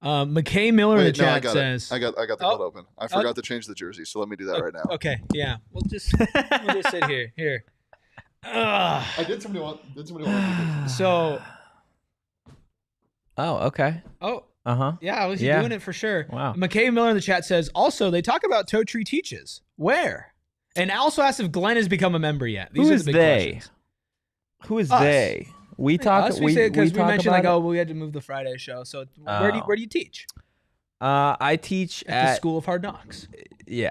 McKay Miller in the chat says, I got the code open. I forgot to change the jersey, so let me do that right now. Okay, yeah. We'll just sit here. Here. Did somebody want So. Oh, okay. Oh. Uh-huh. Yeah, I was doing it for sure. Wow. McKay Miller in the chat says, also, they talk about Totri teaches. Where? And also asked if Glenn has become a member yet. These are the big questions. Who is us. they? We talk. Us, we mentioned like, oh, we had to move the Friday show. So where do you teach? I teach at the School of Hard Knocks. Yeah.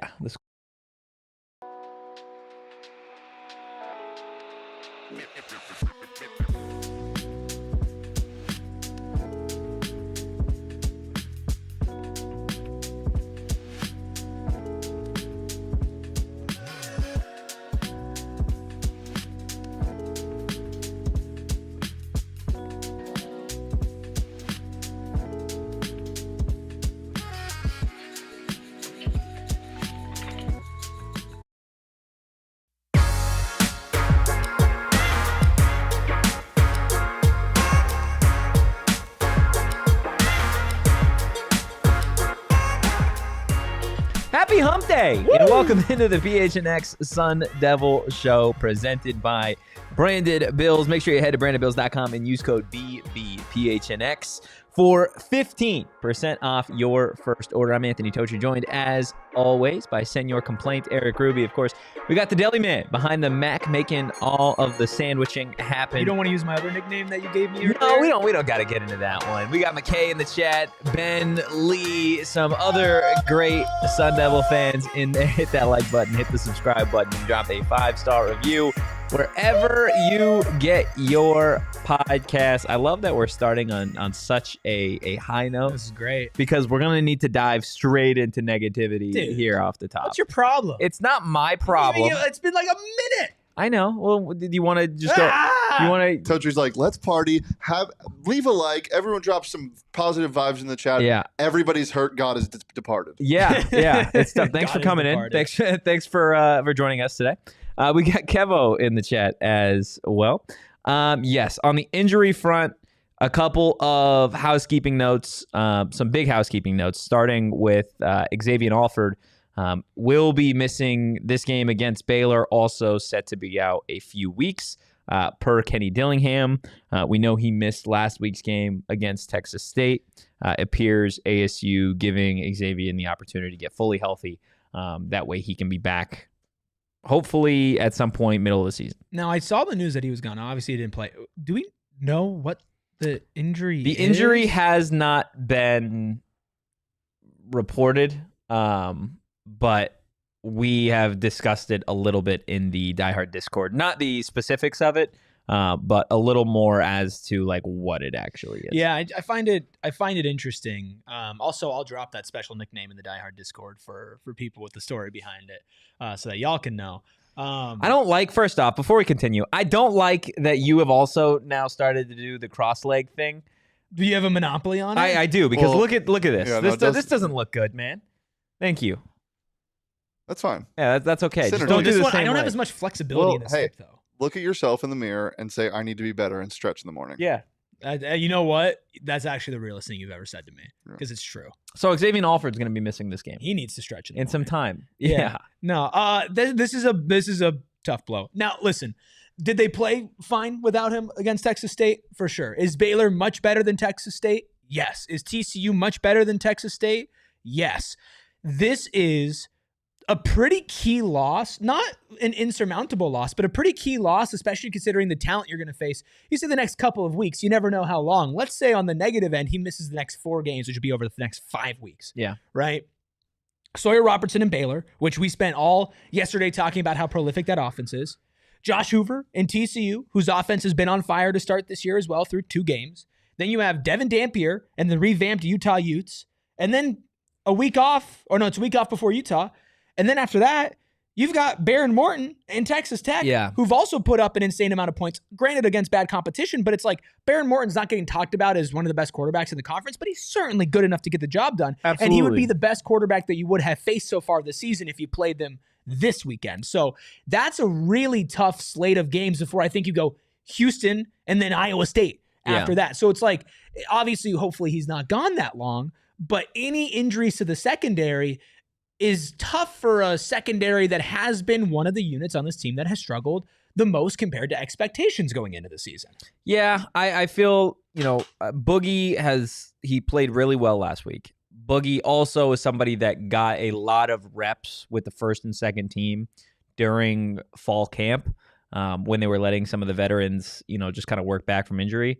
Happy Hump Day! Woo! And welcome into the PHNX Sun Devil Show presented by Branded Bills. Make sure you head to brandedbills.com and use code BBPHNX for 15% off your first order. I'm Anthony Totri, joined as always by Senor Complaint, Erik Ruby. Of course, we got the deli man behind the Mac making all of the sandwiching happen. You don't want to use my other nickname that you gave me earlier? No, we don't got to get into that one. We got McKay in the chat, Ben, Lee, some other great Sun Devil fans in there. Hit that like button, hit the subscribe button, and drop a 5-star review wherever you get your podcast. I love that we're starting on such a high note. This is great. Because we're going to need to dive straight into negativity here off the top. What's your problem? It's not my problem. It's been like a minute. I know. Well, did you want to just go? You want to? Totri's like, let's party. Leave a like. Everyone drop some positive vibes in the chat. Yeah. Everybody's hurt. God is departed. Yeah. It's tough. Thanks for coming in. Thanks for joining us today. We got Kevo in the chat as well. Yes, on the injury front, a couple of housekeeping notes, some big housekeeping notes, starting with Xavier Alford. Will be missing this game against Baylor, also set to be out a few weeks per Kenny Dillingham. We know he missed last week's game against Texas State. Appears ASU giving Xavier the opportunity to get fully healthy. That way he can be back hopefully at some point middle of the season. Now, I saw the news that he was gone. Obviously, he didn't play. Do we know what the injury is? The injury has not been reported, but we have discussed it a little bit in the Die Hard Discord. Not the specifics of it, but a little more as to like what it actually is. Yeah, I find it interesting. Also, I'll drop that special nickname in the Die Hard Discord for people with the story behind it, so that y'all can know. I don't like, first off, before we continue, I don't like that you have also now started to do the cross leg thing. Do you have a monopoly on it? I do, because look at this. Yeah, this doesn't look good, man. Thank you. That's fine. Yeah, that's okay. Just Synergy. don't do the same I don't way. have as much flexibility in this stick, though. Look at yourself in the mirror and say, I need to be better, and stretch in the morning. Yeah. You know what? That's actually the realest thing you've ever said to me, because it's true. So Xavier Alford's going to be missing this game. He needs to stretch in the in some morning. time. Yeah. No. This is a tough blow. Now, listen. Did they play fine without him against Texas State? For sure. Is Baylor much better than Texas State? Yes. Is TCU much better than Texas State? Yes. This is a pretty key loss, not an insurmountable loss, but a pretty key loss, especially considering the talent you're going to face. You say the next couple of weeks, you never know how long. Let's say on the negative end, he misses the next 4 games, which would be over the next 5 weeks. Yeah. Right? Sawyer Robertson and Baylor, which we spent all yesterday talking about how prolific that offense is. Josh Hoover and TCU, whose offense has been on fire to start this year as well through 2 games. Then you have Devin Dampier and the revamped Utah Utes. And then it's a week off before Utah. And then after that, you've got Baron Morton and Texas Tech, who've also put up an insane amount of points, granted against bad competition, but it's like Baron Morton's not getting talked about as one of the best quarterbacks in the conference, but he's certainly good enough to get the job done. Absolutely. And he would be the best quarterback that you would have faced so far this season if you played them this weekend. So that's a really tough slate of games before I think you go Houston and then Iowa State after that. So it's like, obviously, hopefully he's not gone that long, But any injuries to the secondary is tough for a secondary that has been one of the units on this team that has struggled the most compared to expectations going into the season. Yeah, I feel, Boogie he played really well last week. Boogie also is somebody that got a lot of reps with the first and second team during fall camp when they were letting some of the veterans, just kind of work back from injury.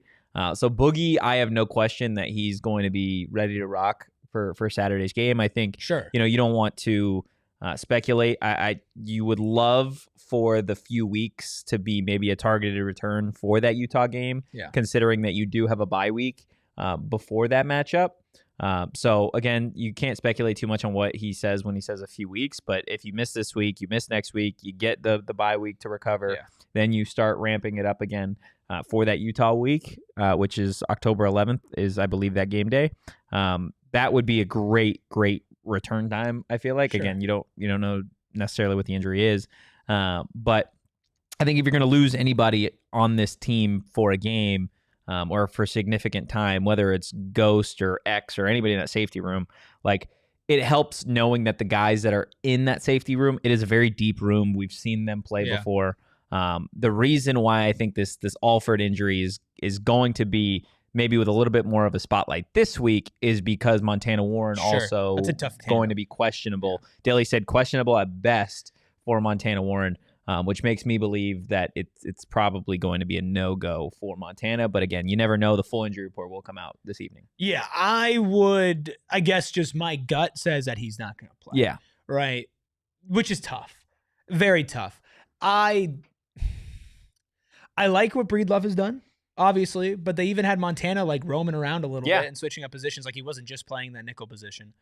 So Boogie, I have no question that he's going to be ready to rock for Saturday's game. I think, sure, you don't want to speculate. You would love for the few weeks to be maybe a targeted return for that Utah game, considering that you do have a bye week before that matchup. So again, you can't speculate too much on what he says when he says a few weeks, but if you miss this week, you miss next week, you get the bye week to recover, then you start ramping it up again for that Utah week, which is October 11th is, I believe, that game day. That would be a great return time. I feel like, again, you don't know necessarily what the injury is. But I think if you're going to lose anybody on this team for a game, or for significant time, whether it's Ghost or X or anybody in that safety room, like, it helps knowing that the guys that are in that safety room, it is a very deep room. We've seen them play before. The reason why I think this Alford injury is going to be maybe with a little bit more of a spotlight this week is because Montana Warren also going to be questionable. Daly said questionable at best for Montana Warren, which makes me believe that it's probably going to be a no-go for Montana. But again, you never know. The full injury report will come out this evening. Yeah, I guess just my gut says that he's not going to play. Yeah. Right. Which is tough. Very tough. I like what Breedlove has done, obviously, but they even had Montana like roaming around a little bit and switching up positions. Like, he wasn't just playing that nickel position.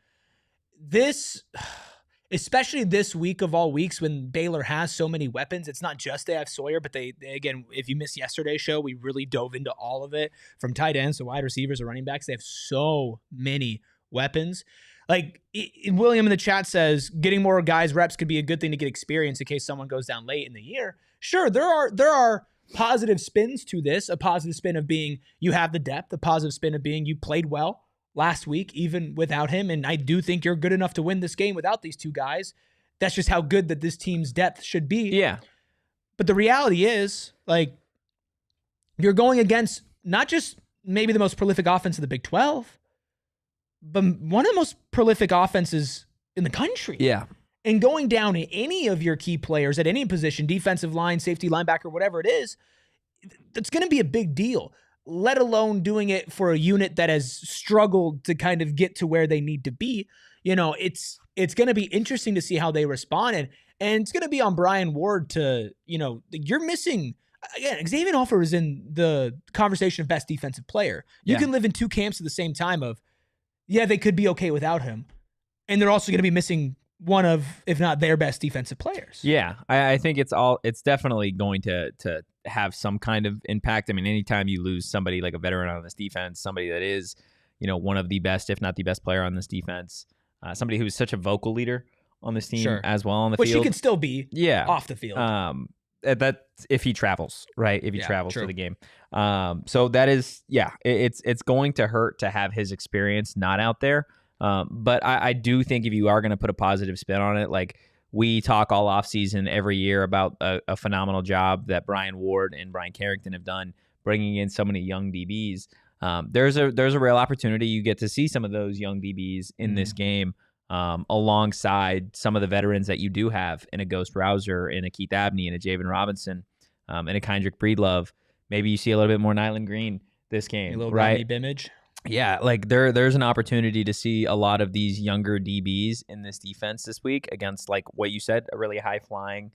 Especially this week of all weeks when Baylor has so many weapons, it's not just they have Sawyer, but they again, if you missed yesterday's show, we really dove into all of it, from tight ends to wide receivers to running backs. They have so many weapons. Like, William in the chat says, getting more guys reps could be a good thing to get experience in case someone goes down late in the year. Sure, there are positive spins to this. A positive spin of being you have the depth. A positive spin of being you played well last week, even without him. And I do think you're good enough to win this game without these two guys. That's just how good that this team's depth should be. Yeah. But the reality is, like, you're going against not just maybe the most prolific offense of the Big 12, but one of the most prolific offenses in the country. Yeah. And going down to any of your key players at any position, defensive line, safety, linebacker, whatever it is, that's going to be a big deal, let alone doing it for a unit that has struggled to kind of get to where they need to be. It's going to be interesting to see how they respond. And it's going to be on Brian Ward to, you're missing, again, Xavier Alford is in the conversation of best defensive player. You can live in two camps at the same time of, they could be okay without him. And they're also going to be missing one of, if not their best defensive players. Yeah, I think it's definitely going to have some kind of impact. I mean, anytime you lose somebody like a veteran on this defense, somebody that is, one of the best, if not the best player on this defense, somebody who's such a vocal leader on this team as well on the field. Which he could still be off the field. That if he travels, right? If he travels for the game. So that is, it's going to hurt to have his experience not out there. But I do think if you are going to put a positive spin on it, like, we talk all offseason every year about a phenomenal job that Brian Ward and Brian Carrington have done bringing in so many young DBs. There's a real opportunity. You get to see some of those young DBs in this game alongside some of the veterans that you do have in a Ghost Rouser, in a Keith Abney, in a Javen Robinson, in a Kendrick Breedlove. Maybe you see a little bit more Nyland Green this game, a little right? Rodney Bimage. Yeah, like there's an opportunity to see a lot of these younger DBs in this defense this week against, like what you said, a really high-flying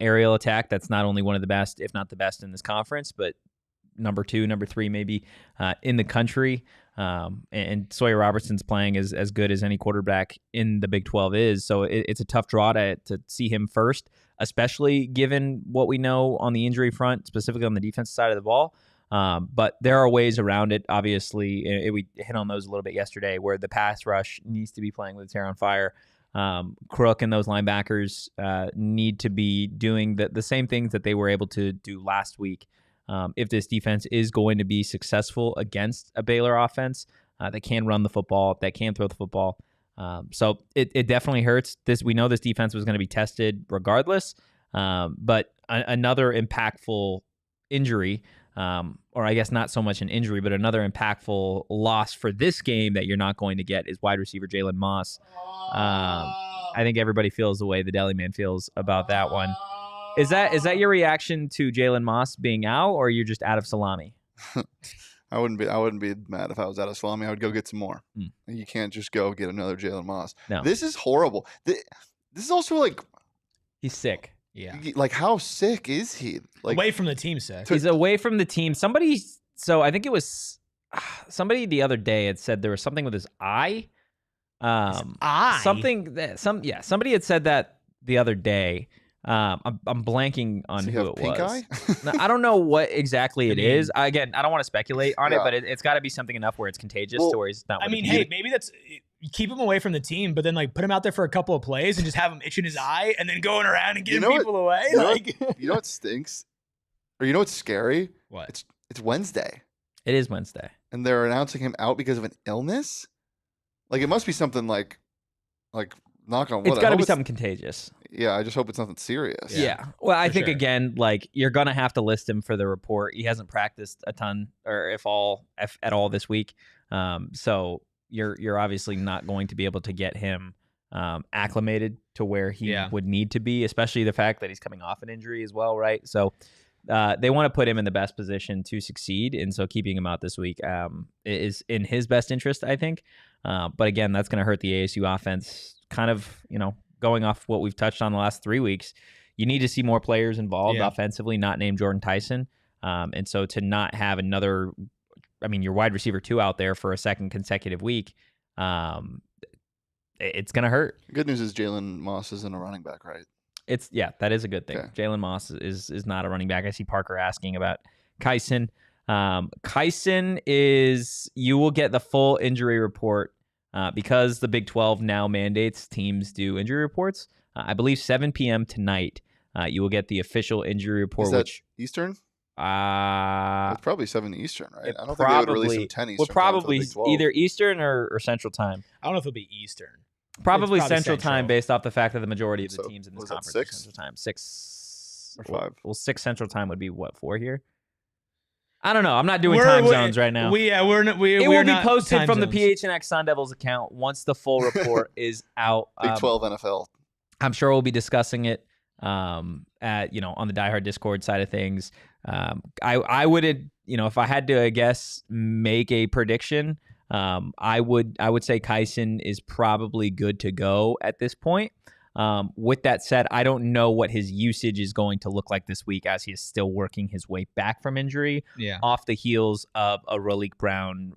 aerial attack that's not only one of the best, if not the best in this conference, but number 2, number 3 maybe in the country. And Sawyer Robertson's playing as good as any quarterback in the Big 12 is. So it's a tough draw to see him first, especially given what we know on the injury front, specifically on the defensive side of the ball. But there are ways around it. Obviously, we hit on those a little bit yesterday, where the pass rush needs to be playing with its hair on fire. Crook and those linebackers need to be doing the same things that they were able to do last week. If this defense is going to be successful against a Baylor offense, that can run the football, that can throw the football. So it definitely hurts. We know this defense was going to be tested regardless, but another impactful injury, or I guess not so much an injury, but another impactful loss for this game that you're not going to get is wide receiver Jalen Moss. I think everybody feels the way the Deli Man feels about that one. Is that your reaction to Jalen Moss being out, or you're just out of salami? I wouldn't be mad if I was out of salami. I would go get some more. You can't just go get another Jalen Moss. No. This is horrible. This is also like he's sick. Yeah. Like, how sick is he? Like, away from the team, sick. He's away from the team. So I think it was somebody the other day had said there was something with his eye. Eye? Somebody had said that the other day. I'm blanking on who it was. Eye? Now, I don't know what exactly it is. Again, I don't want to speculate on it, but it's got to be something enough where it's contagious to where he's not. I mean, maybe that's keep him away from the team, but then like put him out there for a couple of plays and just have him itching his eye and then going around and getting people away. You know what stinks? Or you know what's scary? What? It's Wednesday. It is Wednesday. And they're announcing him out because of an illness? Like, it must be something like knock on wood. It's got to be something contagious. Yeah, I just hope it's nothing serious. Yeah. Well, I think again, like, you're gonna have to list him for the report. He hasn't practiced a ton, or if at all this week. So you're obviously not going to be able to get him acclimated to where he would need to be, especially the fact that he's coming off an injury as well, right? So they want to put him in the best position to succeed, and so keeping him out this week is in his best interest, I think. But again, that's going to hurt the ASU offense. Kind of, going off what we've touched on the last 3 weeks, you need to see more players involved offensively, not named Jordan Tyson. And so to not have your wide receiver 2 out there for a second consecutive week, it's going to hurt. Good news is Jalen Moss isn't a running back, right? That is a good thing. Okay. Jalen Moss is not a running back. I see Parker asking about Kyson. Kyson you will get the full injury report because the Big 12 now mandates teams do injury reports. I believe 7 p.m. tonight, you will get the official injury report. Is that Eastern? It's probably 7 Eastern, right? I don't think they would release them 10 Eastern. Well, probably either Eastern or Central Time. I don't know if it'll be Eastern. Probably Central Time, based off the fact that the majority of the teams in this conference are Central Time. 6 or 5. Well, 6 Central Time would be what, 4 here? I don't know. I'm not doing time zones right now. It will be posted from the PHNX Sun Devils account once the full report is out. Big 12 NFL. I'm sure we'll be discussing it on the Die Hard Discord side of things. I would, if I had to, I guess, make a prediction, I would say Kyson is probably good to go at this point. With that said, I don't know what his usage is going to look like this week as he is still working his way back from injury off the heels of a Raleek Brown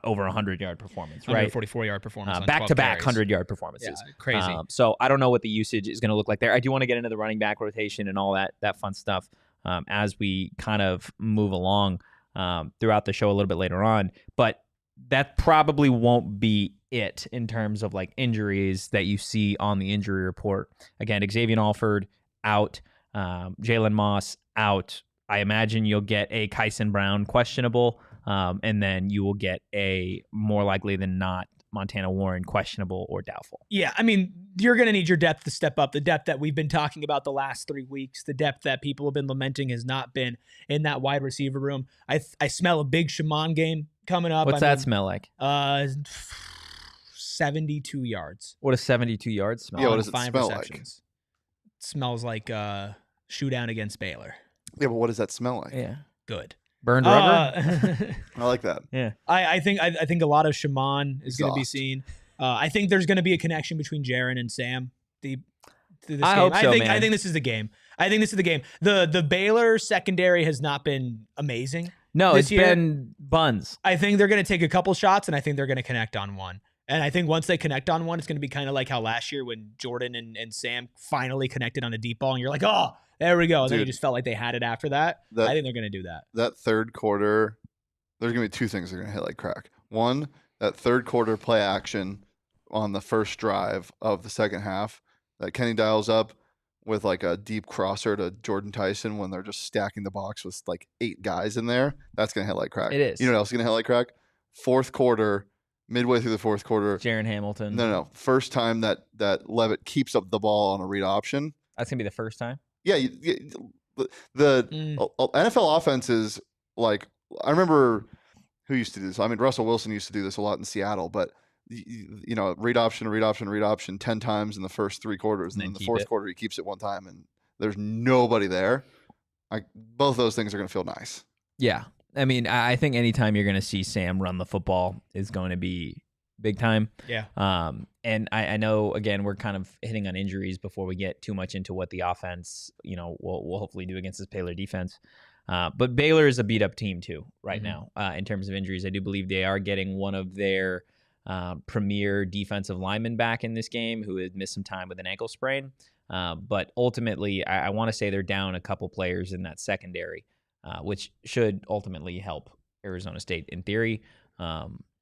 over 100-yard performance, right? 144-yard performance. Back-to-back 100-yard performances. Yeah, crazy. So I don't know what the usage is going to look like there. I do want to get into the running back rotation and all that fun stuff as we kind of move along throughout the show a little bit later on. But that probably won't be it in terms of like injuries that you see on the injury report. Again, Xavier Alford out, Jalen Moss out. I imagine you'll get a Kyson Brown questionable, and then you will get a more likely than not Montana Warren questionable or doubtful. Yeah, I mean, you're going to need your depth to step up. The depth that we've been talking about the last 3 weeks, the depth that people have been lamenting has not been in that wide receiver room. I smell a big Shimon game coming up. What's that smell like? 72 yards. What does 72 yards smell? Yeah, what does it smell like? It smells like showdown against Baylor. Yeah, but what does that smell like? Yeah, good. Burned rubber. I like that. Yeah, I think a lot of Shimon is going to be seen. I think there's going to be a connection between Jaren and Sam. I hope so, man. I think this is the game. The Baylor secondary has not been amazing. No, it's been buns. I think they're going to take a couple shots, and I think they're going to connect on one. And I think once they connect on one, it's going to be kind of like how last year when Jordan and Sam finally connected on a deep ball, and you're like, oh, there we go. And then you just felt like they had it after that. I think they're going to do that. That third quarter, there's going to be 2 things that are going to hit like crack. One, that third quarter play action on the first drive of the second half that Kenny dials up with like a deep crosser to Jordan Tyson when they're just stacking the box with like 8 guys in there. That's going to hit like crack. It is. You know what else is going to hit like crack? fourth quarter, midway through the fourth quarter. Jaron Hamilton. No. First time that Leavitt keeps up the ball on a read option. That's going to be the first time? Yeah. The NFL offense is like, I remember who used to do this. I mean, Russell Wilson used to do this a lot in Seattle, but read option 10 times in the first 3 quarters. And then the fourth quarter, he keeps it 1 time and there's nobody there. Both those things are going to feel nice. Yeah. I mean, I think anytime you're going to see Sam run the football is going to be big time. Yeah. And I know, again, we're kind of hitting on injuries before we get too much into what the offense, will hopefully do against this Baylor defense. But Baylor is a beat-up team, too, right now, in terms of injuries. I do believe they are getting one of their premier defensive linemen back in this game who had missed some time with an ankle sprain. But ultimately, I want to say they're down a couple players in that secondary, which should ultimately help Arizona State in theory.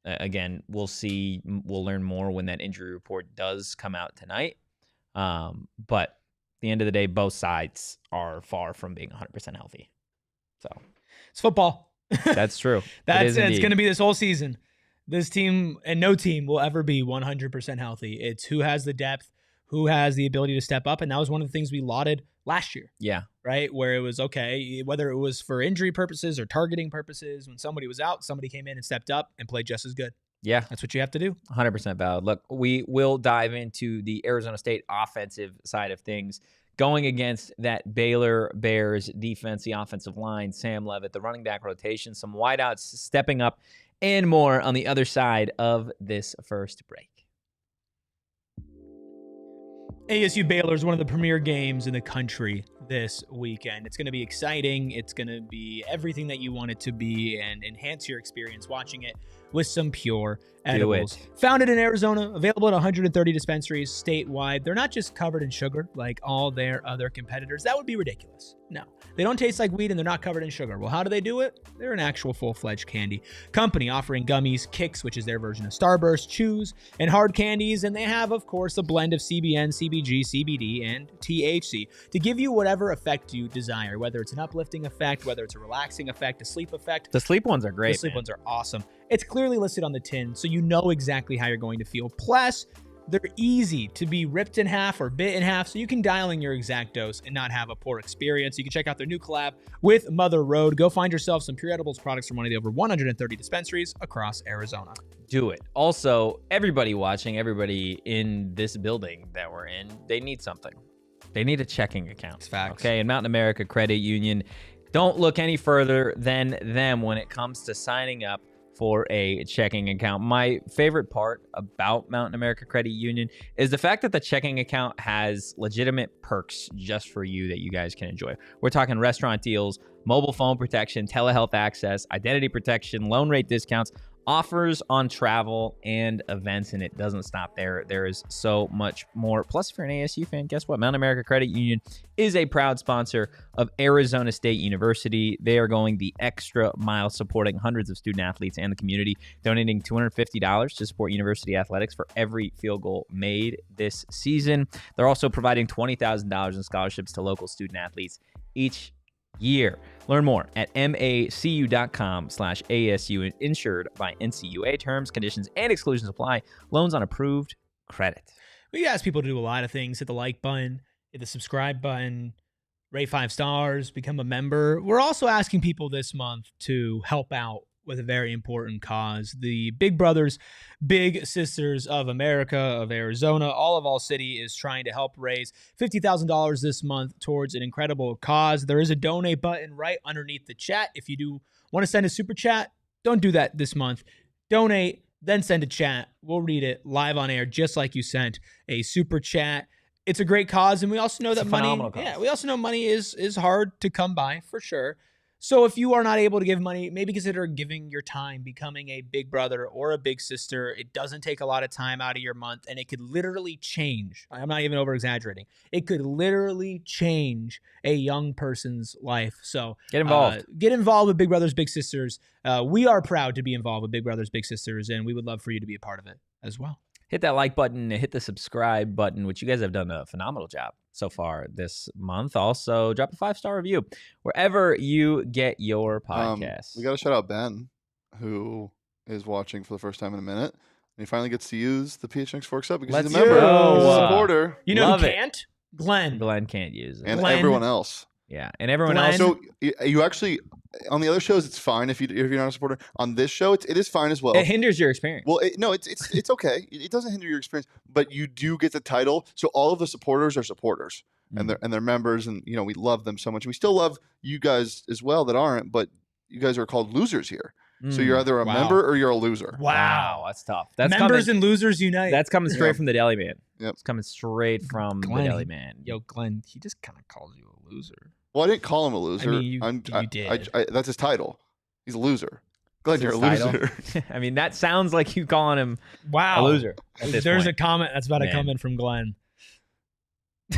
Again, we'll see. We'll learn more when that injury report does come out tonight. But at the end of the day, both sides are far from being 100% healthy. So it's football. That's true. It's going to be this whole season. This team and no team will ever be 100% healthy. It's who has the depth, who has the ability to step up. And that was one of the things we lauded last year. Yeah. Right? Where it was okay, whether it was for injury purposes or targeting purposes, when somebody was out, somebody came in and stepped up and played just as good. Yeah. That's what you have to do. 100% valid. Look, we will dive into the Arizona State offensive side of things, going against that Baylor Bears defense, the offensive line, Sam Leavitt, the running back rotation, some wideouts stepping up, and more on the other side of this first break. ASU Baylor is one of the premier games in the country this weekend. It's going to be exciting. It's going to be everything that you want it to be and enhance your experience watching it with some pure edibles. Founded in Arizona, available at 130 dispensaries statewide. They're not just covered in sugar like all their other competitors. That would be ridiculous. No, they don't taste like weed and they're not covered in sugar. Well, how do they do it? They're an actual full-fledged candy company offering gummies, Kicks, which is their version of Starburst, chews, and hard candies. And they have, of course, a blend of CBN, CBG, CBD, and THC to give you whatever effect you desire, whether it's an uplifting effect, whether it's a relaxing effect, a sleep effect. The sleep ones are great. The sleep ones are awesome. It's clearly listed on the tin, so you know exactly how you're going to feel. Plus, they're easy to be ripped in half or bit in half, so you can dial in your exact dose and not have a poor experience. You can check out their new collab with Mother Road. Go find yourself some Pure Edibles products from one of the over 130 dispensaries across Arizona. Do it. Also, everybody watching, everybody in this building that we're in, they need something. They need a checking account. It's facts. Okay, and Mountain America Credit Union, don't look any further than them when it comes to signing up for a checking account. My favorite part about Mountain America Credit Union is the fact that the checking account has legitimate perks just for you that you guys can enjoy. We're talking restaurant deals, mobile phone protection, telehealth access, identity protection, loan rate discounts, offers on travel and events, and it doesn't stop there. There is so much more. Plus, if you're an ASU fan, guess what? Mountain America Credit Union is a proud sponsor of Arizona State University. They are going the extra mile, supporting hundreds of student athletes and the community, donating $250 to support university athletics for every field goal made this season. They're also providing $20,000 in scholarships to local student athletes each year. Learn more at macu.com/ASU, insured by NCUA. Terms, conditions, and exclusions apply. Loans on approved credit. We ask people to do a lot of things. Hit the like button, hit the subscribe button, rate 5 stars, become a member. We're also asking people this month to help out with a very important cause. The Big Brothers, Big Sisters of America of Arizona, all city, is trying to help raise $50,000 this month towards an incredible cause. There is a donate button right underneath the chat. If you do want to send a super chat, don't do that this month. Donate, then send a chat. We'll read it live on air, just like you sent a super chat. It's a great cause, and we also know that money. Yeah, we also know money is hard to come by for sure. So if you are not able to give money, maybe consider giving your time, becoming a big brother or a big sister. It doesn't take a lot of time out of your month, and it could literally change. I'm not even over-exaggerating. It could literally change a young person's life. So get involved. Get involved with Big Brothers, Big Sisters. We are proud to be involved with Big Brothers, Big Sisters, and we would love for you to be a part of it as well. Hit that like button, hit the subscribe button, which you guys have done a phenomenal job so far this month. Also, drop a 5-star review wherever you get your podcast. We got to shout out Ben, who is watching for the first time in a minute, and he finally gets to use the PHNX Forks Up because Let's he's a member, go. he's a supporter, You know Love who it. can't? Glenn. Glenn can't use it. and Glenn. everyone else. Yeah, and everyone Glenn. else. So you actually, on the other shows, it's fine if you're not a supporter. On this show, it is fine as well. It hinders your experience. Well, it's okay. It doesn't hinder your experience, but you do get the title. So all of the supporters are supporters, and they're members, and we love them so much. We still love you guys as well that aren't, but you guys are called losers here. So you're either a member or you're a loser. Wow, that's tough. That's Members coming, and losers unite. That's coming straight from the Deli Man. Yep. It's coming straight from Glenn, the Deli Man. Yo, Glenn, he just kind of calls you a loser. Well, I didn't call him a loser. I mean, you did. That's his title. He's a loser. Glenn, you're a His title. loser. I mean, that sounds like you calling him Wow. a loser. At this There's point. a comment that's about to Man. come in from Glenn.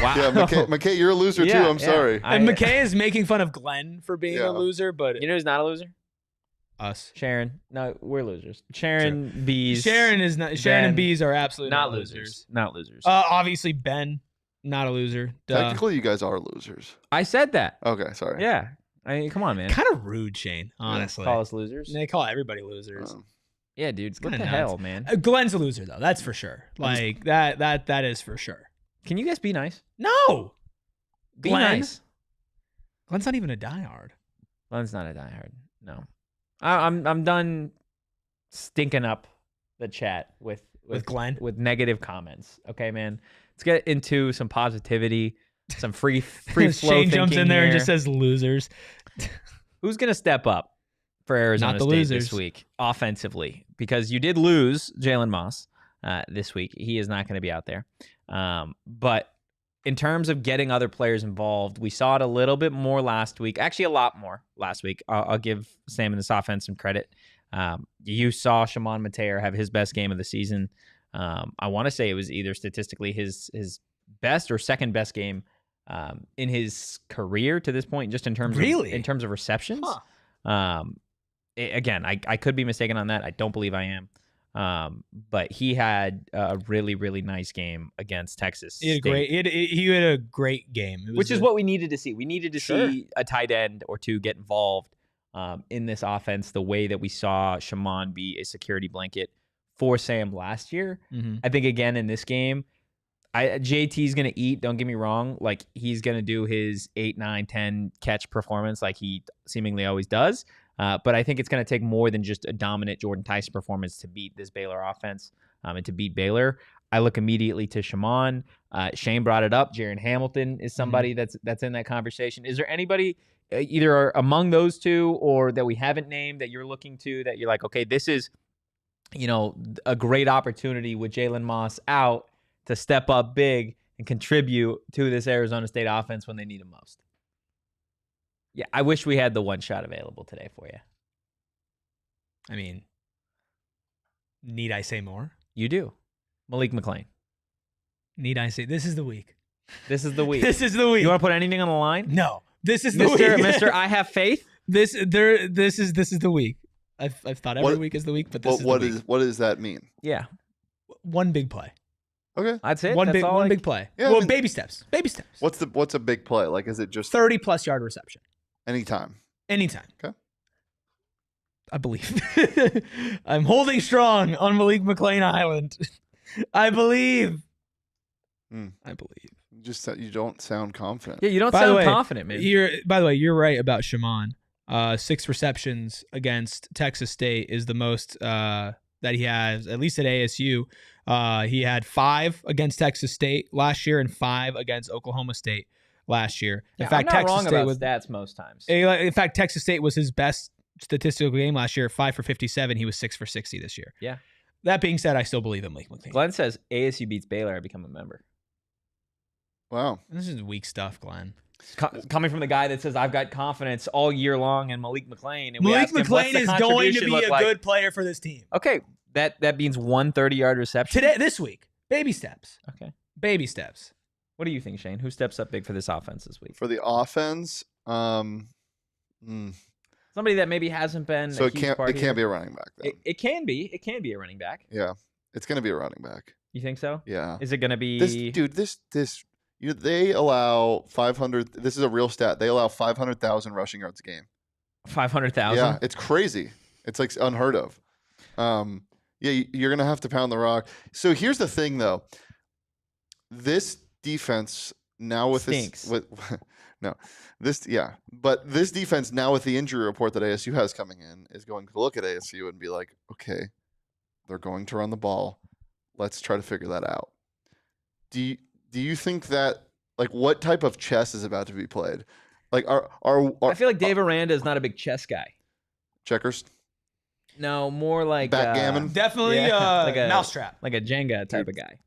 Wow. Yeah, McKay, you're a loser too. I'm sorry. And McKay is making fun of Glenn for being Yeah. a loser, but You know who's not a loser? us. Sharon. No, we're losers. Sharon, Bees. Sharon is not. Sharon Ben, and Bees are absolutely not not losers. Not losers. Obviously Ben, not a loser. Duh. Technically, you guys are losers. I said that. Okay, sorry. Yeah. I mean, come on, man. Kind of rude, Shane. Honestly, Call us losers. they call everybody losers. Yeah, dude. What kinda the nuts. hell, man? Glenn's a loser though. That's for sure. Like that is for sure. Can you guys be nice? No, Be Glenn. nice. Glenn's not even a diehard. Glenn's not a diehard. No. I'm done stinking up the chat with Glenn? with negative comments. Okay, man. Let's get into some positivity, some free flow. Shane jumps in there and here. just says losers. Who's gonna step up for Arizona Not the State losers. this week offensively? Because you did lose Jalen Moss this week. He is not going to be out there. But in terms of getting other players involved, we saw it a little bit more last week. Actually, a lot more last week. I'll give Sam in this offense some credit. You saw Shimon Mateer have his best game of the season. I want to say it was either statistically his best or second best game in his career to this point, just in terms of receptions. Huh. Again, I could be mistaken on that. I don't believe I am. But he had a really, really nice game against Texas He had State. he had a great game. It was Which is what we needed to see. We needed to see a tight end or two get involved in this offense the way that we saw Shimon be a security blanket for Sam last year. Mhm. I think, again, in this game, JT's going to eat. Don't get me wrong. Like, he's going to do his 8, 9, 10 catch performance like he seemingly always does. But I think it's going to take more than just a dominant Jordan Tyson performance to beat this Baylor offense and to beat Baylor. I look immediately to Shimon. Shane brought it up. Jaron Hamilton is somebody that's in that conversation. Is there anybody either among those two or that we haven't named that you're looking to that you're like, okay, this is, a great opportunity with Jalen Moss out to step up big and contribute to this Arizona State offense when they need him most? Yeah, I wish we had the one shot available today for you. I mean, need I say more? You do. Malik McClain. Need I say this is the week? This is the week. This is the week. You want to put anything on the line? No. This is the Mr. week. Mr. I have faith. This is the week. I've thought every week is the week, but this is the week. What does that mean? Yeah. One big play. Okay. That's it. One That's all big play. Yeah, well, baby steps. Baby steps. What's a big play? Like, is it just 30+ yard reception? anytime? Anytime. Okay. I believe. I'm holding strong on Malik McClain Island. I believe. I believe. You don't sound confident. Yeah, you don't By the sound way, confident, man. By the way, you're right about Shimon. 6 receptions against Texas State is the most that he has, at least at ASU. He had 5 against Texas State last year and 5 against Oklahoma State last year. In fact, I'm not Texas wrong State about was stats most times. In fact, Texas State was his best statistical game last year. 5 for 57. He was 6 for 60 this year. Yeah. That being said, I still believe in Malik McClain. Glenn says ASU beats Baylor. I become a member. Wow. This is weak stuff, Glenn. Coming from the guy that says I've got confidence all year long in Malik McClain. And Malik McClain is going to be a good player for this team. Okay, that means 1 30-yard reception This week. Baby steps. Okay. Baby steps. What do you think, Shane? Who steps up big for this offense this week? For the offense, Somebody that maybe hasn't been. so it can't be a running back then. It can be. It can be a running back. Yeah. It's gonna be a running back. You think so? Yeah. Is it going to be? They allow 500. This is a real stat. They allow 500,000 rushing yards a game. 500,000? Yeah, it's crazy. It's like unheard of. Yeah, you're gonna have to pound the rock. So here's the thing, though. This defense now with Stinks. but this defense now with the injury report that ASU has coming in is going to look at ASU and be like, okay, they're going to run the ball. Let's try to figure that out. Do you think that, like, what type of chess is about to be played? Like, I feel like Dave Aranda is not a big chess guy. Checkers? No, more like backgammon. Definitely like a mousetrap, like a Jenga type of guy.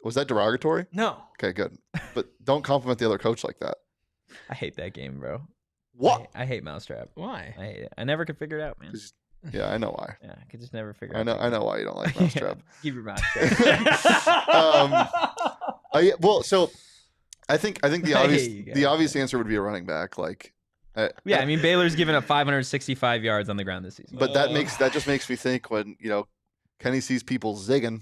Was that derogatory? No. Okay, good. But don't compliment the other coach like that. I hate that game, bro. What? I hate mousetrap. Why? I hate it. I never could figure it out, man. Yeah, I know why. Yeah, I could just never figure it out. I know why you don't like mousetrap. Keep your mouth shut. Well, so I think the obvious answer would be a running back. Like, I mean, Baylor's given up 565 yards on the ground this season. But that just makes me think when Kenny sees people zigging.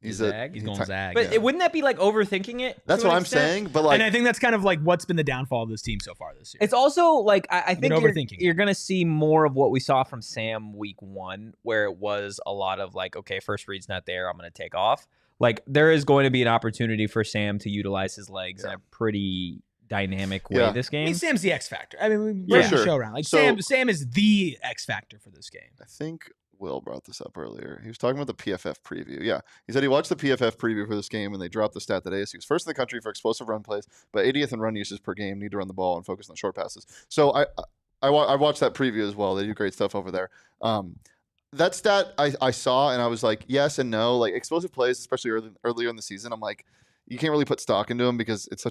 He's going zag. But wouldn't that be like overthinking it? That's what I'm saying. But and I think that's kind of like what's been the downfall of this team so far this year. It's also like I think you're going to see more of what we saw from Sam week 1, where it was a lot of like, okay, first read's not there, I'm going to take off. Like there is going to be an opportunity for Sam to utilize his legs in a pretty dynamic way this game. I mean, Sam's the X factor. I mean, we bring the show around. Like Sam is the X factor for this game. I think Will brought this up earlier. He was talking about the PFF preview. Yeah. He said he watched the PFF preview for this game and they dropped the stat that ASU is first in the country for explosive run plays, but 80th in run uses per game, need to run the ball and focus on short passes. So I watched that preview as well. They do great stuff over there. That stat I saw and I was like, yes and no. Like explosive plays, especially earlier in the season, I'm like, you can't really put stock into them because it's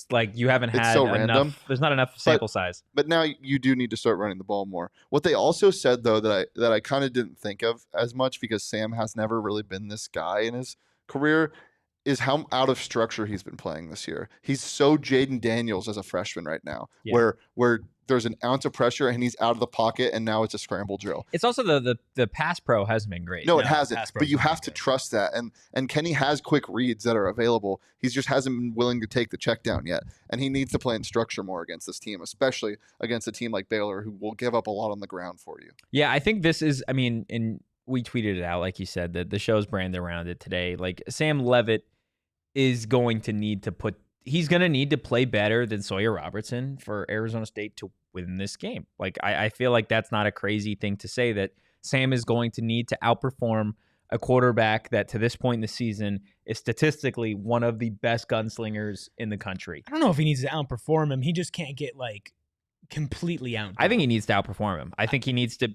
like you haven't had so enough. Random. There's not enough sample size. But now you do need to start running the ball more. What they also said though that I kind of didn't think of as much because Sam has never really been this guy in his career is how out of structure he's been playing this year. He's so Jaden Daniels as a freshman right now, where there's an ounce of pressure and he's out of the pocket and now it's a scramble drill. It's also the pass pro hasn't been great. No, it hasn't. But you have to trust that. And Kenny has quick reads that are available. He just hasn't been willing to take the check down yet. And he needs to play in structure more against this team, especially against a team like Baylor who will give up a lot on the ground for you. Yeah, I think this is, I mean, and we tweeted it out, like you said, that the show's branded around it today. Like Sam Leavitt is going to need to he's going to need to play better than Sawyer Robertson for Arizona State to win this game. Like, I feel like that's not a crazy thing to say, that Sam is going to need to outperform a quarterback that to this point in the season is statistically one of the best gunslingers in the country. I don't know if he needs to outperform him. He just can't get like completely out. I think he needs to outperform him. I think he needs to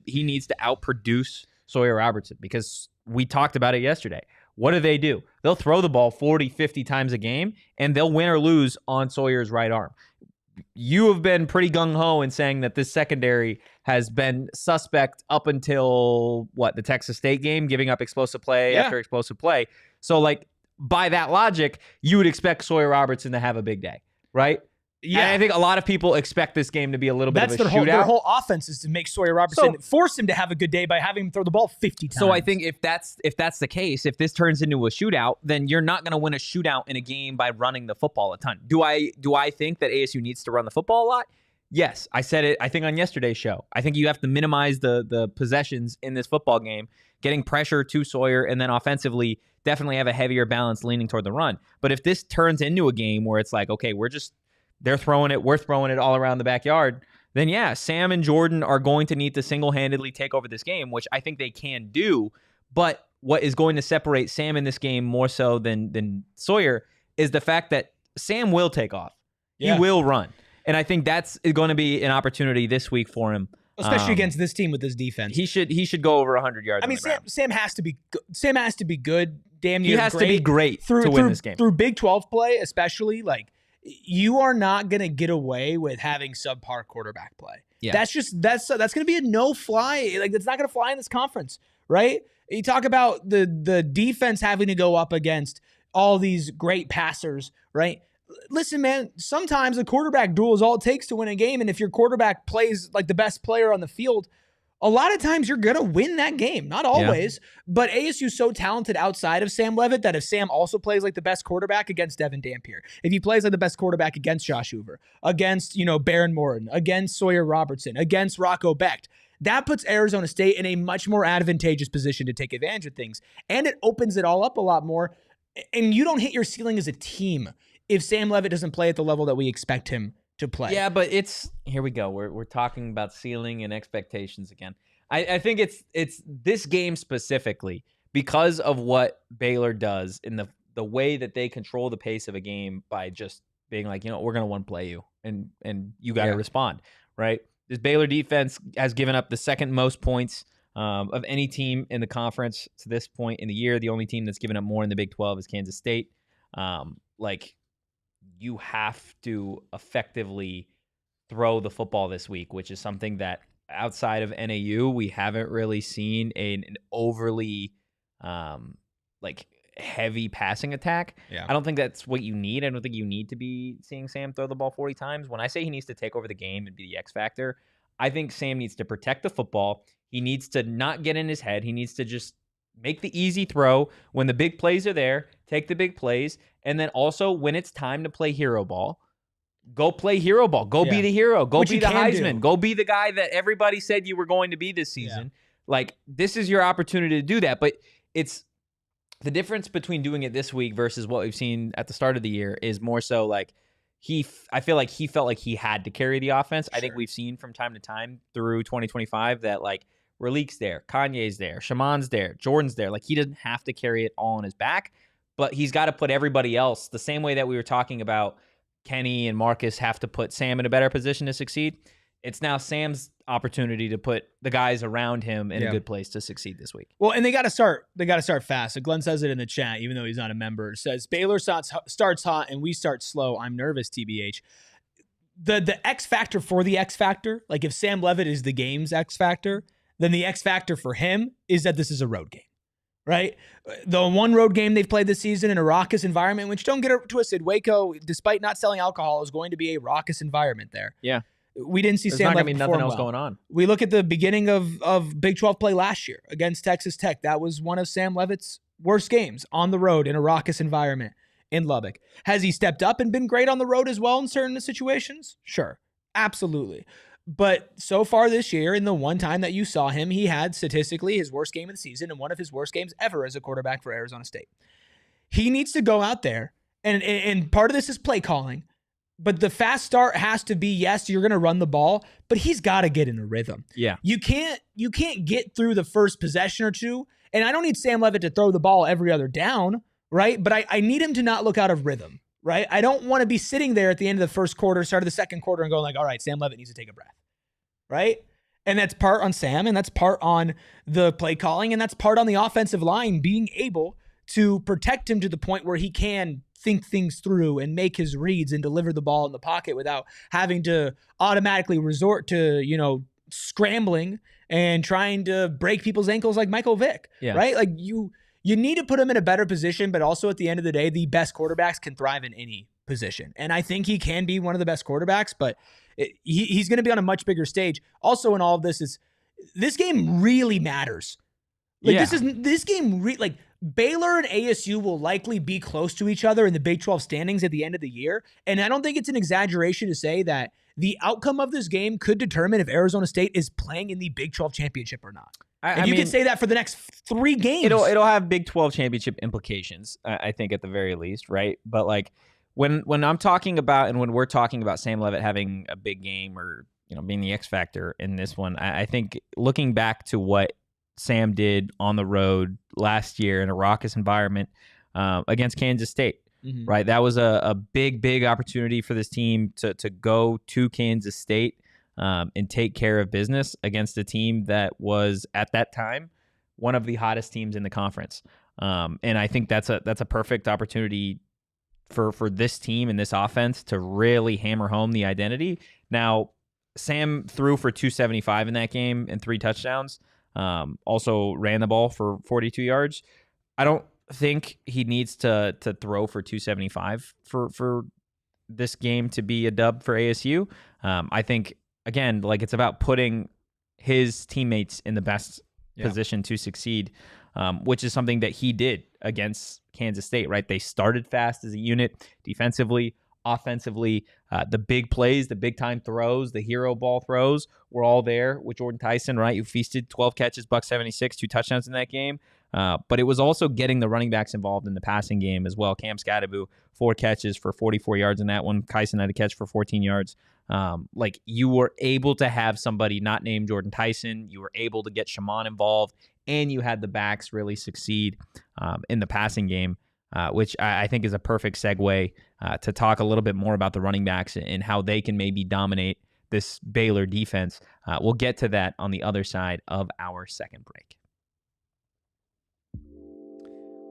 outproduce Sawyer Robertson because we talked about it yesterday. What do? They'll throw the ball 40, 50 times a game, and they'll win or lose on Sawyer's right arm. You have been pretty gung-ho in saying that this secondary has been suspect up until, the Texas State game, giving up explosive play after explosive play. So, like, by that logic, you would expect Sawyer Robertson to have a big day, right? Yeah, and I think a lot of people expect this game to be a little bit of a shootout. Their whole offense is to make Sawyer Robertson force him to have a good day by having him throw the ball 50 times. So I think if that's the case, if this turns into a shootout, then you're not going to win a shootout in a game by running the football a ton. Do I think that ASU needs to run the football a lot? Yes, I said it. I think on yesterday's show. I think you have to minimize the possessions in this football game, getting pressure to Sawyer, and then offensively definitely have a heavier balance leaning toward the run. But if this turns into a game where it's like, okay, they're throwing it, we're throwing it all around the backyard, then yeah, Sam and Jordan are going to need to single-handedly take over this game, which I think they can do. But what is going to separate Sam in this game more so than Sawyer is the fact that Sam will take off. Yeah. He will run. And I think that's going to be an opportunity this week for him. Especially against this team with this defense. He should go over 100 yards. I mean, Sam has to be good. Damn near he has to be great to win this game. Through Big 12 play, especially, like, you are not going to get away with having subpar quarterback play. Yeah. That's going to be a no-fly. Like, that's not going to fly in this conference, right? You talk about the defense having to go up against all these great passers, right? Listen, man, sometimes a quarterback duel is all it takes to win a game, and if your quarterback plays like the best player on the field, a lot of times you're going to win that game. Not always, but ASU's so talented outside of Sam Leavitt that if Sam also plays like the best quarterback against Devin Dampier, if he plays like the best quarterback against Josh Hoover, against, Baron Morton, against Sawyer Robertson, against Rocco Becht, That puts Arizona State in a much more advantageous position to take advantage of things. And it opens it all up a lot more. And you don't hit your ceiling as a team if Sam Leavitt doesn't play at the level that we expect him to play. Yeah, but here we go. We're talking about ceiling and expectations again. I think it's this game specifically because of what Baylor does in the way that they control the pace of a game by just being like, we're going to one play you and you got to respond, right? This Baylor defense has given up the second most points of any team in the conference to this point in the year. The only team that's given up more in the Big 12 is Kansas State. You have to effectively throw the football this week, which is something that outside of NAU, we haven't really seen an overly heavy passing attack. Yeah. I don't think that's what you need. I don't think you need to be seeing Sam throw the ball 40 times. When I say he needs to take over the game and be the X factor, I think Sam needs to protect the football. He needs to not get in his head. He needs to just make the easy throw when the big plays are there, take the big plays, and then also when it's time to play hero ball, go play hero ball. Go be the hero. Go be the Heisman. Go be the guy that everybody said you were going to be this season. Yeah. This is your opportunity to do that. But it's the difference between doing it this week versus what we've seen at the start of the year is more so I feel like he felt like he had to carry the offense. Sure. I think we've seen from time to time through 2025 that Ralik's there, Kanye's there, Shaman's there, Jordan's there. He doesn't have to carry it all on his back, but he's got to put everybody else the same way that we were talking about Kenny and Marcus have to put Sam in a better position to succeed. It's now Sam's opportunity to put the guys around him in a good place to succeed this week. Well, and they got to start fast. So Glenn says it in the chat, even though he's not a member. It says Baylor starts hot and we start slow. I'm nervous, TBH. The X factor for the X factor, if Sam Leavitt is the game's X factor, then the X factor for him is that this is a road game, right? The one road game they've played this season in a raucous environment, which don't get it twisted, Waco, despite not selling alcohol, is going to be a raucous environment there. Yeah. We didn't see There's Sam not Leavitt gonna be nothing else going on. We look at the beginning of Big 12 play last year against Texas Tech. That was one of Sam Leavitt's worst games on the road in a raucous environment in Lubbock. Has he stepped up and been great on the road as well in certain situations? Sure. Absolutely. But so far this year, in the one time that you saw him, he had statistically his worst game of the season and one of his worst games ever as a quarterback for Arizona State. He needs to go out there, and part of this is play calling, but the fast start has to be, yes, you're going to run the ball, but he's got to get in a rhythm. Yeah. You can't get through the first possession or two, and I don't need Sam Leavitt to throw the ball every other down, right? But I need him to not look out of rhythm, right? I don't want to be sitting there at the end of the first quarter, start of the second quarter, and going all right, Sam Leavitt needs to take a breath, right? And that's part on Sam, and that's part on the play calling, and that's part on the offensive line being able to protect him to the point where he can think things through and make his reads and deliver the ball in the pocket without having to automatically resort to, scrambling and trying to break people's ankles like Michael Vick, right? You need to put him in a better position, but also at the end of the day, the best quarterbacks can thrive in any position. And I think he can be one of the best quarterbacks, but he's going to be on a much bigger stage. Also in all of this game really matters. This game, Baylor and ASU will likely be close to each other in the Big 12 standings at the end of the year. And I don't think it's an exaggeration to say that the outcome of this game could determine if Arizona State is playing in the Big 12 championship or not. You can say that for the next 3 games. It'll have Big 12 championship implications, I think, at the very least, right? But when I'm talking about and when we're talking about Sam Leavitt having a big game or being the X factor in this one, I think looking back to what Sam did on the road last year in a raucous environment against Kansas State, right? That was a big opportunity for this team to go to Kansas State and take care of business against a team that was at that time one of the hottest teams in the conference. And I think that's a perfect opportunity for this team and this offense to really hammer home the identity. Now, Sam threw for 275 in that game and 3 touchdowns. Also ran the ball for 42 yards. I don't think he needs to throw for 275 for this game to be a dub for ASU. I think, again, it's about putting his teammates in the best position to succeed, which is something that he did against Kansas State, right? They started fast as a unit defensively. offensively. The big plays, the big time throws, the hero ball throws were all there with Jordan Tyson, right? You feasted 12 catches, $176, 2 touchdowns in that game. But it was also getting the running backs involved in the passing game as well. Cam Scadaboo, 4 catches for 44 yards in that one. Kyson had a catch for 14 yards. Like, you were able to have somebody not named Jordan Tyson. You were able to get Shaman involved, and you had the backs really succeed in the passing game, which I think is a perfect segue to talk a little bit more about the running backs and how they can maybe dominate this Baylor defense. We'll get to that on the other side of our second break.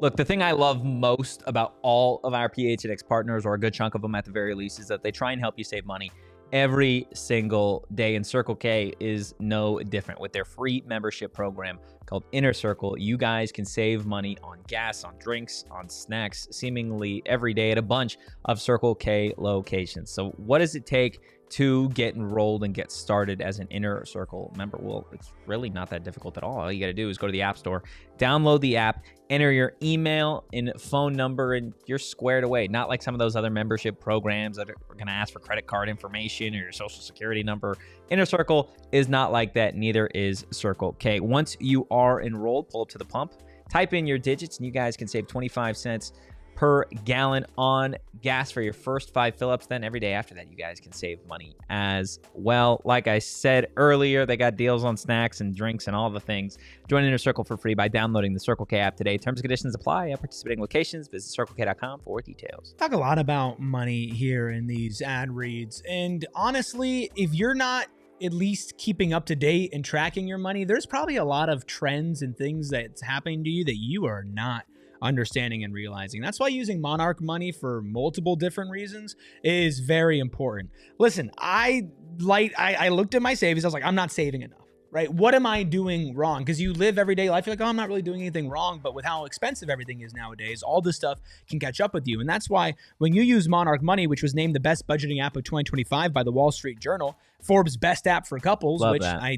Look, the thing I love most about all of our PHNX partners, or a good chunk of them at the very least, is that they try and help you save money every single day. And Circle K is no different. With their free membership program called Inner Circle, you guys can save money on gas, on drinks, on snacks, seemingly every day at a bunch of Circle K locations. So what does it take to get enrolled and get started as an Inner Circle member? Well, it's really not that difficult at all. All you got to do is go to the App Store, download the app, enter your email and phone number, and you're squared away. Not like some of those other membership programs that are going to ask for credit card information or your social security number. Inner Circle is not like that. Neither is Circle K. Once you are enrolled, pull up to the pump, type in your digits, and you guys can save 25 cents per gallon on gas for your first 5 fill-ups. Then every day after that, you guys can save money as well. Like I said earlier, they got deals on snacks and drinks and all the things. Join Inner Circle for free by downloading the Circle K app today. Terms and conditions apply at participating locations. Visit circlek.com for details. Talk a lot about money here in these ad reads. And honestly, if you're not at least keeping up to date and tracking your money, there's probably a lot of trends and things that's happening to you that you are not understanding and realizing. That's why using Monarch money for multiple different reasons is very important. Listen, I looked at my savings. I was like, I'm not saving enough, right? What am I doing wrong? Because you live everyday life. You're like, oh, I'm not really doing anything wrong. But with how expensive everything is nowadays, all this stuff can catch up with you. And that's why when you use Monarch Money, which was named the best budgeting app of 2025 by the Wall Street Journal, Forbes' best app for couples, Love which that. I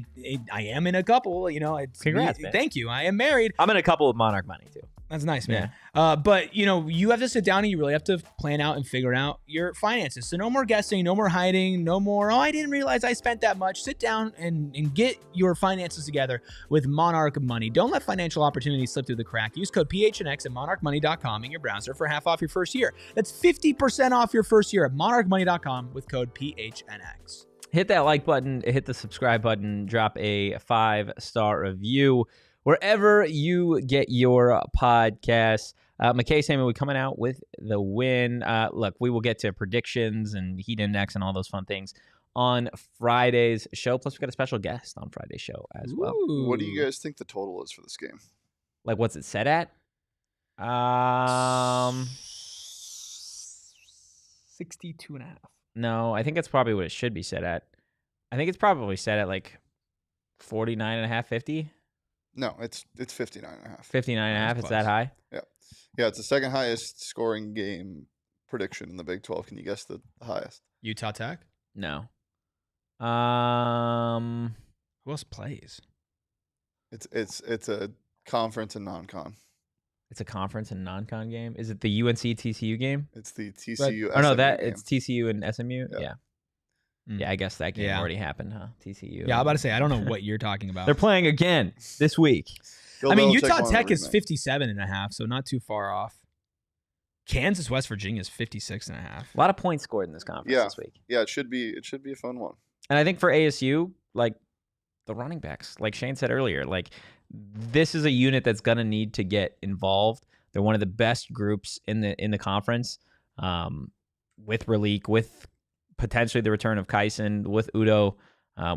am in a couple, you know. Congrats, man. Thank you. I am married. I'm in a couple with Monarch Money too. That's nice, man. Yeah. But, you know, you have to sit down and you really have to plan out and figure out your finances. So no more guessing, no more hiding, no more, oh, I didn't realize I spent that much. Sit down and get your finances together with Monarch Money. Don't let financial opportunities slip through the crack. Use code PHNX at monarchmoney.com in your browser for half off your first year. That's 50% off your first year at monarchmoney.com with code PHNX. Hit that like button, hit the subscribe button, drop a 5-star review wherever you get your podcasts. McKay Salmon, we're coming out with the win. Look, we will get to predictions and heat index and all those fun things on Friday's show. Plus, we've got a special guest on Friday's show as well. Ooh. What do you guys think the total is for this game? Like, what's it set at? 62.5. No, I think that's probably what it should be set at. I think it's probably set at like 49.5, 50. No, it's 59.5. 59.5. It's that high? Yeah. Yeah, it's the second highest scoring game prediction in the Big 12. Can you guess the highest? Utah Tech? No. Who else plays? It's a conference and non-con. It's a conference and non-con game. Is it the UNC TCU game? It's the TCU. Oh no, game. it's TCU and SMU. Yeah. Yeah, I guess that game already happened, huh? TCU. Yeah, I'm about to say, I don't know what you're talking about. They're playing again this week. Bill I mean, Belichick Utah won Tech the is rematch. 57.5, so not too far off. Kansas, West Virginia is 56.5. A lot of points scored in this conference this week. Yeah, it should be a fun one. And I think for ASU, like the running backs, like Shane said earlier, like this is a unit that's gonna need to get involved. They're one of the best groups in the conference, with Raleek, with potentially the return of Kyson, with Udo.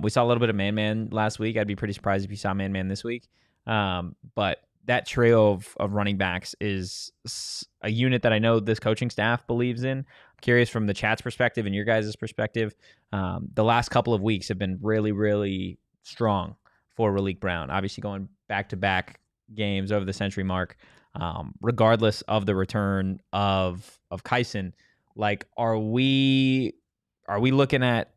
We saw a little bit of Man last week. I'd be pretty surprised if you saw Man this week. But that trio of running backs is a unit that I know this coaching staff believes in. I'm curious from the chat's perspective and your guys' perspective. The last couple of weeks have been really, really strong for Raleek Brown. Obviously going back-to-back games over the century mark. Regardless of the return of Kyson, like, are we looking at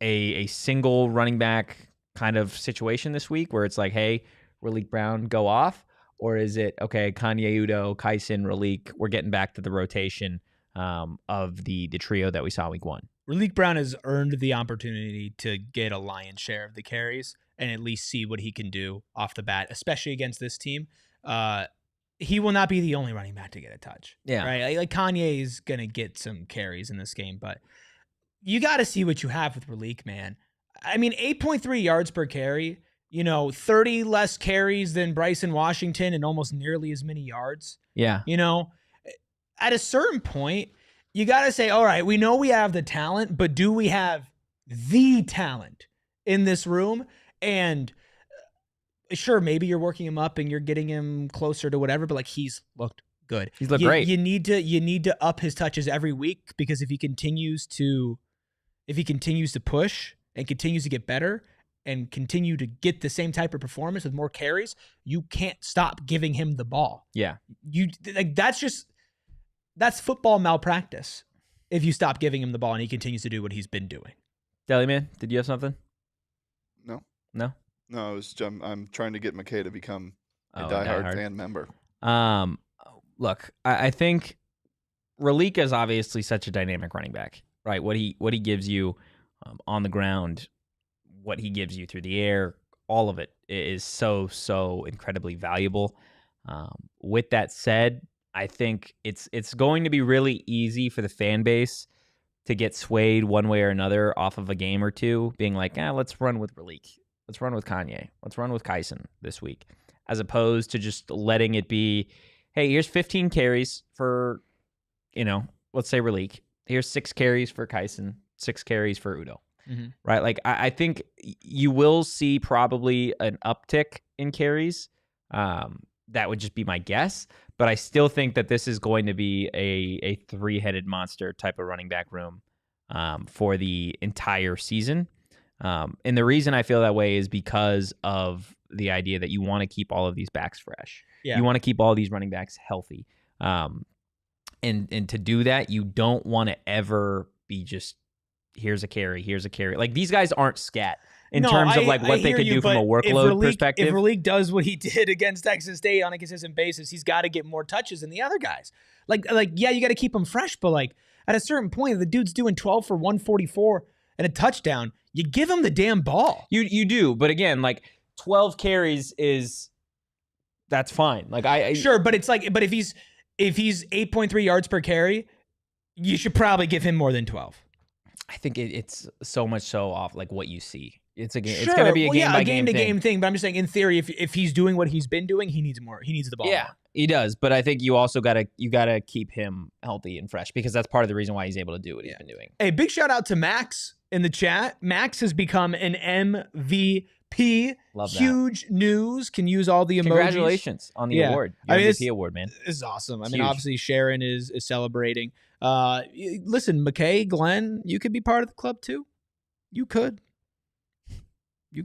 a single running back kind of situation this week where it's like, hey, Raleek Brown, go off? Or is it, okay, Kanye Udo, Kyson, Raleek, we're getting back to the rotation of the trio that we saw week 1. Raleek Brown has earned the opportunity to get a lion's share of the carries and at least see what he can do off the bat, especially against this team. He will not be the only running back to get a touch. Yeah. Right. Like Kanye is going to get some carries in this game, but you got to see what you have with Raleek, man. I mean, 8.3 yards per carry, 30 less carries than Bryson Washington and almost nearly as many yards. Yeah. At a certain point, you got to say, all right, we know we have the talent, but do we have the talent in this room? And sure, maybe you're working him up and you're getting him closer to whatever, but like he's looked good. He's looked great. You need to up his touches every week, because if he continues to push and continues to get better and continue to get the same type of performance with more carries, you can't stop giving him the ball. Yeah. That's football malpractice if you stop giving him the ball and he continues to do what he's been doing. Deli Man, did you have something? No, I'm trying to get McKay to become a diehard diehard fan member. Look, I think Raleek is obviously such a dynamic running back, right? What he gives you on the ground, what he gives you through the air, all of it is so incredibly valuable. With that said, I think it's going to be really easy for the fan base to get swayed one way or another off of a game or two, being like, let's run with Raleek. Let's run with Kanye. Let's run with Kyson this week, as opposed to just letting it be, hey, here's 15 carries for, let's say Raleek. Here's 6 carries for Kyson, 6 carries for Udo. Mm-hmm. Right? Like, I think you will see probably an uptick in carries. That would just be my guess. But I still think that this is going to be a 3-headed monster type of running back room for the entire season. And the reason I feel that way is because of the idea that you want to keep all of these backs fresh. Yeah. You want to keep all these running backs healthy. And to do that, you don't want to ever be just, here's a carry. Like, these guys aren't scat in terms of like what they could do from a workload perspective. If Raleek does what he did against Texas State on a consistent basis, he's got to get more touches than the other guys. Like yeah, you got to keep him fresh, but like at a certain point, the dude's doing 12 for 144 and a touchdown. You give him the damn ball. You do, but again, like 12 carries that's fine. Like sure, but it's like, but if he's 8.3 yards per carry, you should probably give him more than 12. I think it's so much so off like what you see. It's a game. Sure. It's going to be a game to game thing. But I'm just saying, in theory, if he's doing what he's been doing, he needs more. He needs the ball. Yeah, more. He does. But I think you also gotta keep him healthy and fresh, because that's part of the reason why he's able to do what he's been doing. Hey, big shout out to Max in the chat. Max has become an MVP. Love that. Huge news. Can use all the emojis. Congratulations on the award. Your MVP award, man. This is awesome. I mean, huge. obviously Sharon is celebrating. Listen, McKay, Glenn, you could be part of the club too. You could.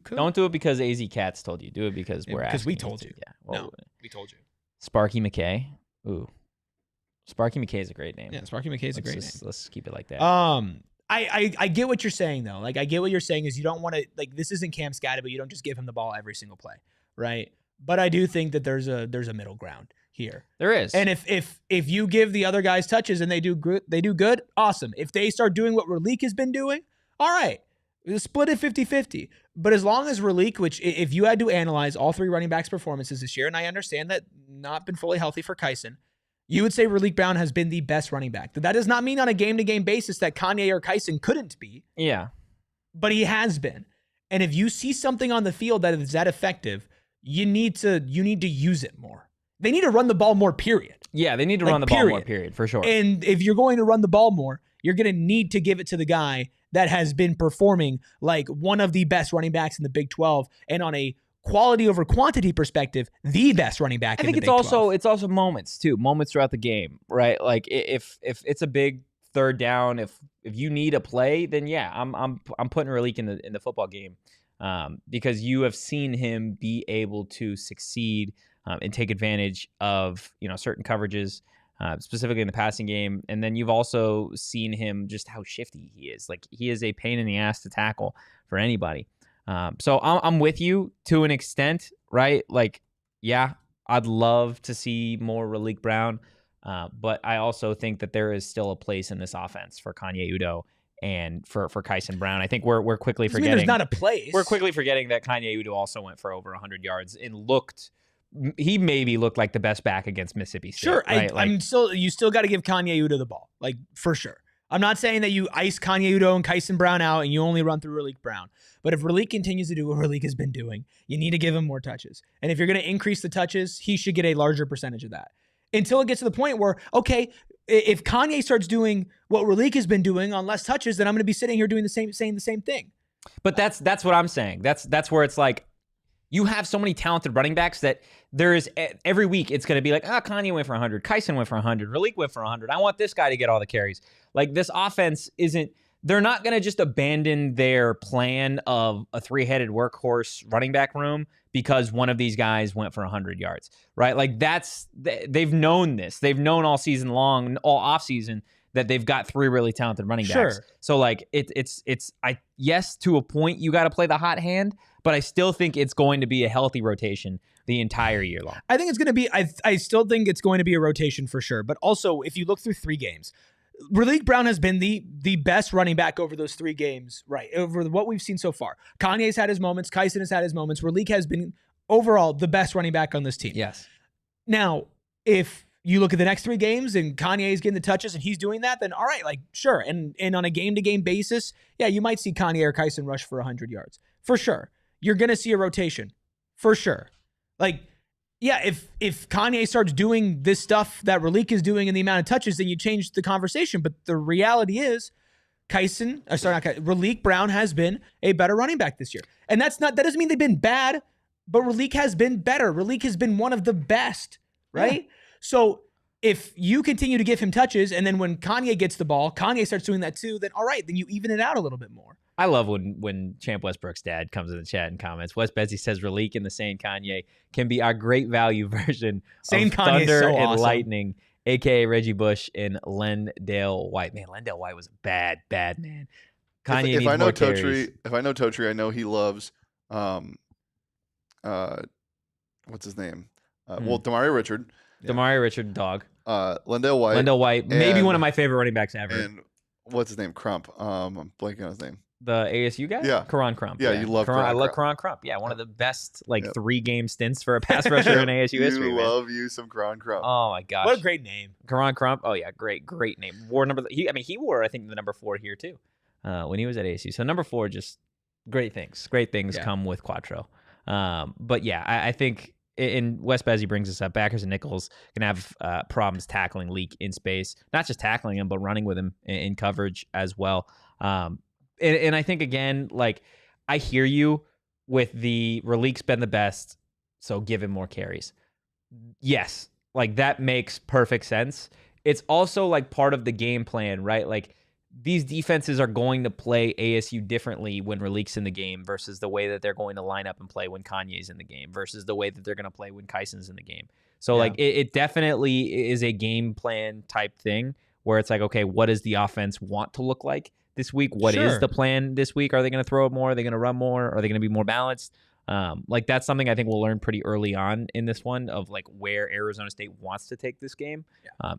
Don't do it because AZ Cats told you. Do it because we're asking. Because we told you. Yeah. Well, no, we told you. Sparky McKay. Ooh. Sparky McKay is a great name. Yeah, Sparky McKay is a great name. Let's keep it like that. I get what you're saying though. Like, I get what you're saying is you don't want to, like, this isn't Cam Scatty, but you don't just give him the ball every single play, right? But I do think that there's a middle ground here. There is. And if you give the other guys touches and they do good, awesome. If they start doing what Raleek has been doing, all right. Split it 50-50. But as long as Raleek, which if you had to analyze all 3 running backs' performances this year, and I understand that not been fully healthy for Kyson, you would say Raleek Brown has been the best running back. That does not mean on a game-to-game basis that Kanye or Kyson couldn't be. Yeah. But he has been. And if you see something on the field that is that effective, you need to use it more. They need to run the ball more, period. Yeah, they need to run the ball more, period, for sure. And if you're going to run the ball more, you're going to need to give it to the guy that has been performing like one of the best running backs in the Big 12, and on a quality over quantity perspective, the best running back in the Big 12. It's also moments too, moments throughout the game, right? Like if it's a big third down, if you need a play, then yeah, I'm putting Raleek in the football game, because you have seen him be able to succeed and take advantage of certain coverages. Specifically in the passing game. And then you've also seen him just how shifty he is. Like, he is a pain in the ass to tackle for anybody. So I'm with you to an extent, right? Like, yeah, I'd love to see more Raleek Brown. But I also think that there is still a place in this offense for Kanye Udoh and for Kyson Brown. I think we're quickly forgetting. There's not a place. We're quickly forgetting that Kanye Udoh also went for over 100 yards and he maybe looked like the best back against Mississippi State. Sure, right? you still got to give Kanye Udoh the ball, like for sure. I'm not saying that you ice Kanye Udoh and Kyson Brown out and you only run through Raleek Brown. But if Raleek continues to do what Raleek has been doing, you need to give him more touches. And if you're going to increase the touches, he should get a larger percentage of that. Until it gets to the point where, okay, if Kanye starts doing what Raleek has been doing on less touches, then I'm going to be sitting here doing saying the same thing. But that's what I'm saying. That's where it's like, you have so many talented running backs that there is every week it's going to be like, Kanye went for 100, Kyson went for 100, Raleek went for 100. I want this guy to get all the carries. Like this offense they're not going to just abandon their plan of a three-headed workhorse running back room because one of these guys went for 100 yards, right? Like they've known this. They've known all season long, all offseason, that they've got three really talented running backs. Sure. So like yes, to a point you got to play the hot hand, but I still think it's going to be a healthy rotation the entire year long. I think it's going to be, I still think it's going to be a rotation for sure. But also, if you look through 3 games, Raleek Brown has been the best running back over those 3 games, right? Over what we've seen so far. Kanye's had his moments. Kyson has had his moments. Raleek has been overall the best running back on this team. Yes. Now, if you look at the next 3 games and Kanye is getting the touches and he's doing that, then all right, like sure. And on a game-to-game basis, yeah, you might see Kanye or Kyson rush for 100 yards. For sure. You're going to see a rotation. For sure. Like, yeah, if Kanye starts doing this stuff that Raleek is doing in the amount of touches, then you change the conversation. But the reality is, Raleek Brown has been a better running back this year. And that doesn't mean they've been bad, but Raleek has been better. Raleek has been one of the best, right? Yeah. So if you continue to give him touches, and then when Kanye gets the ball, Kanye starts doing that too, then all right, then you even it out a little bit more. I love when Champ Westbrook's dad comes in the chat and comments. Wes Bezzi says Raleek and the Sane Kanye can be our great value version Sane of Thunder so and awesome. Lightning, a.k.a. Reggie Bush and Lendale White. Man, Lendale White was a bad man. Kanye needs more carries. If I know Totri, I know he loves, what's his name? Well, Damari Richard. Yeah. Damari Richard, dog. Lendale White. Lendale White, maybe one of my favorite running backs ever. And what's his name? Crump. I'm blanking on his name. The ASU guy? Yeah. Karan Crump. Yeah, you love Karan. I love Karan Crump. Yeah, one of the best 3-game stints for a pass rusher in ASU history. You love you some Karan Crump. Oh my gosh. What a great name. Karan Crump. Oh yeah, great name. He wore I think the number 4 here too. When he was at ASU. So number 4, just great things. Great things come with Quattro. But yeah, I think and Wes Bezzi brings this up, backers and nickels can have problems tackling Leak in space. Not just tackling him, but running with him in coverage as well. And I think, again, like, I hear you with the Raleek's been the best, so give him more carries. Yes, like, that makes perfect sense. It's also, like, part of the game plan, right? Like, these defenses are going to play ASU differently when Raleek's in the game versus the way that they're going to line up and play when Kanye's in the game versus the way that they're going to play when Kyson's in the game. So, like, it definitely is a game plan type thing where it's like, okay, what does the offense want to look like this week? What is the plan this week? Are they going to throw it more? Are they going to run more? Are they going to be more balanced? Like, that's something I think we'll learn pretty early on in this one of like where Arizona State wants to take this game.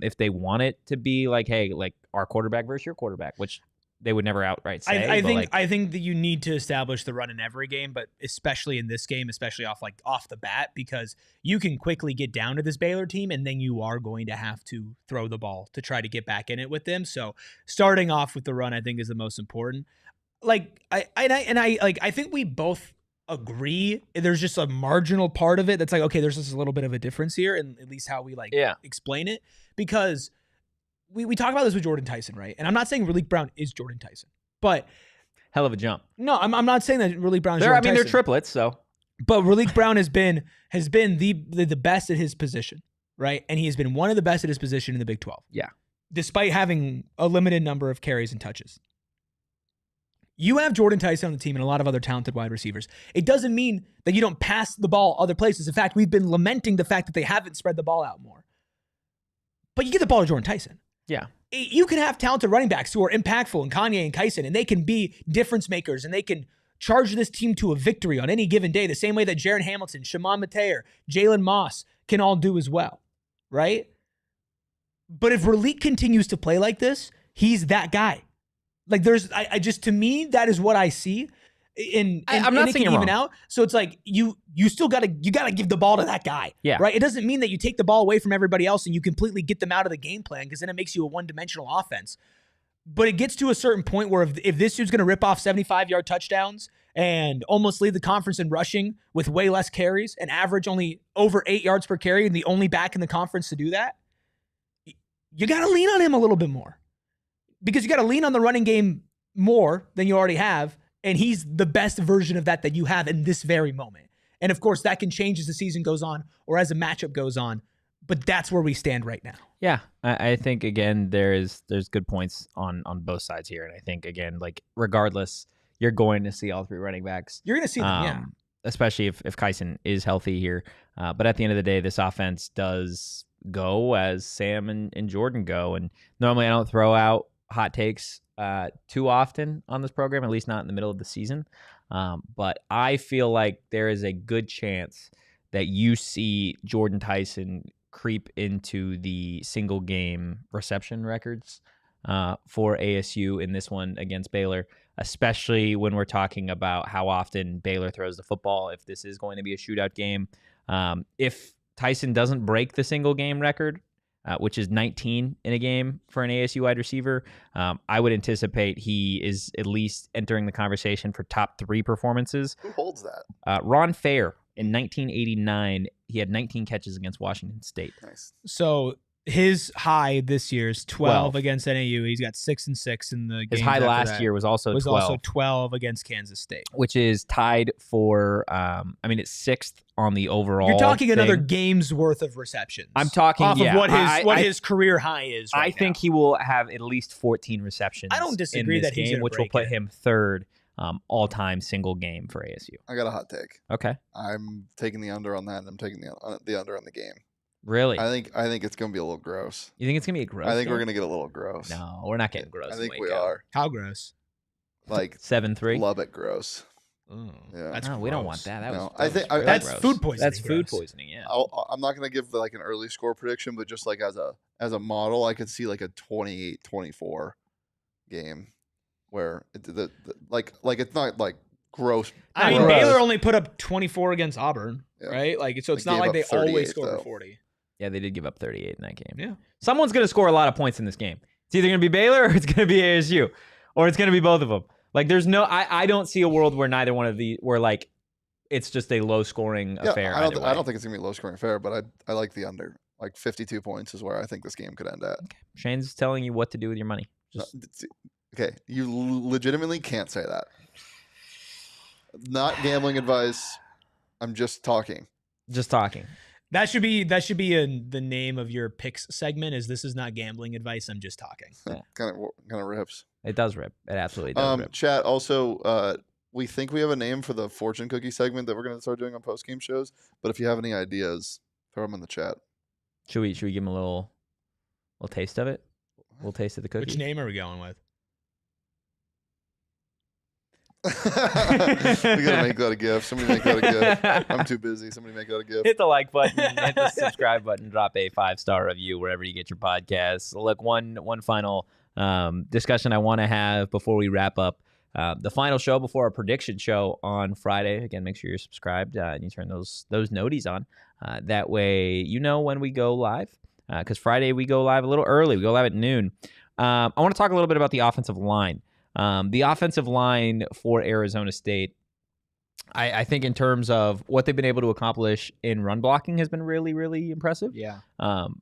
If they want it to be like, hey, like our quarterback versus your quarterback, which they would never outright say. I think that you need to establish the run in every game, but especially in this game, especially off the bat, because you can quickly get down to this Baylor team, and then you are going to have to throw the ball to try to get back in it with them. So starting off with the run, I think, is the most important. Like I think we both agree. There's just a marginal part of it that's like, okay, there's just a little bit of a difference here, and at least how we explain it, because we talk about this with Jordan Tyson, right? And I'm not saying Raleek Brown is Jordan Tyson, but hell of a jump. No, I'm not saying that Raleek Brown is Jordan Tyson. They're triplets, so. But Raleek Brown has been the best at his position, right? And he has been one of the best at his position in the Big 12. Yeah. Despite having a limited number of carries and touches. You have Jordan Tyson on the team and a lot of other talented wide receivers. It doesn't mean that you don't pass the ball other places. In fact, we've been lamenting the fact that they haven't spread the ball out more. But you get the ball to Jordan Tyson. Yeah. You can have talented running backs who are impactful, and Kanye and Kyson, and they can be difference makers, and they can charge this team to a victory on any given day, the same way that Jaron Hamilton, Shimon Mateer, Jalen Moss can all do as well, right? But if Raleigh continues to play like this, he's that guy. Like I just, to me, that is what I see. I'm not saying even out. So it's like you still gotta give the ball to that guy. Yeah. Right. It doesn't mean that you take the ball away from everybody else and you completely get them out of the game plan, because then it makes you a one-dimensional offense. But it gets to a certain point where if this dude's gonna rip off 75-yard touchdowns and almost lead the conference in rushing with way less carries and average only over 8 yards per carry, and the only back in the conference to do that, you gotta lean on him a little bit more, because you gotta lean on the running game more than you already have. And he's the best version of that you have in this very moment. And of course, that can change as the season goes on or as a matchup goes on. But that's where we stand right now. Yeah, I think, again, there's good points on both sides here. And I think, again, like, regardless, you're going to see all three running backs. You're going to see them, yeah. Especially if Kyson is healthy here. But at the end of the day, this offense does go as Sam and Jordan go. And normally I don't throw out hot takes too often on this program, at least not in the middle of the season. But I feel like there is a good chance that you see Jordan Tyson creep into the single game reception records for ASU in this one against Baylor, especially when we're talking about how often Baylor throws the football. If this is going to be a shootout game, if Tyson doesn't break the single game record, which is 19 in a game for an ASU wide receiver, I would anticipate he is at least entering the conversation for top 3 performances. Who holds that? Ron Fair in 1989. He had 19 catches against Washington State. Nice. So his high this year is 12 against NAU. He's got 6 and 6 in the game. His high last year was also 12. Also 12 against Kansas State, which is tied for, it's 6th on the overall. You're talking thing. Another game's worth of receptions. I'm talking off yeah, of what his career high is. Right I think now. He will have at least 14 receptions. I don't disagree in this that he's game, which will put him 3rd all-time single game for ASU. I got a hot take. Okay. I'm taking the under on that, and I'm taking the under on the game. Really? I think it's going to be a little gross. You think it's going to be a gross? I think game? we're going to get a little gross. No, we're not getting gross. I think we are. How gross? Like 7-3. Lubbock gross. Oh, yeah. that's we don't want that. That's gross. food poisoning. That's food poisoning. Yeah. I'm not going to give like an early score prediction, but just like as a model, I could see like a 28-24 game where like it's not like gross. I mean, Baylor only put up 24 against Auburn, right? Like, so it's not like they always score over 40. Yeah, they did give up 38 in that game. Yeah. Someone's going to score a lot of points in this game. It's either going to be Baylor or it's going to be ASU, or it's going to be both of them. Like, there's no, I don't see a world where neither one of the, where like, it's just a low scoring affair. I don't think it's going to be a low scoring affair, but I like the under. Like 52 points is where I think this game could end at. Okay. Shane's telling you what to do with your money. Okay, you legitimately can't say that. Not gambling advice. I'm just talking. Just talking. That should be the name of your picks segment. This is not gambling advice. I'm just talking. Yeah. kind of rips. It does rip. It absolutely does rip. Chat. Also, we think we have a name for the fortune cookie segment that we're going to start doing on post game shows. But if you have any ideas, throw them in the chat. Should we give them a little taste of it? A little taste of the cookie. Which name are we going with? We gotta make that a GIF. Somebody make that a GIF. I'm too busy. Somebody make that a GIF. Hit the like button, hit the subscribe button, drop a 5-star review wherever you get your podcasts. Look, one final discussion I want to have before we wrap up. The final show before our prediction show on Friday. Again, make sure you're subscribed and you turn those noties on. That way you know when we go live. Because Friday we go live a little early. We go live at noon. I want to talk a little bit about the offensive line. The offensive line for Arizona State, I think in terms of what they've been able to accomplish in run blocking has been really, really impressive. Yeah.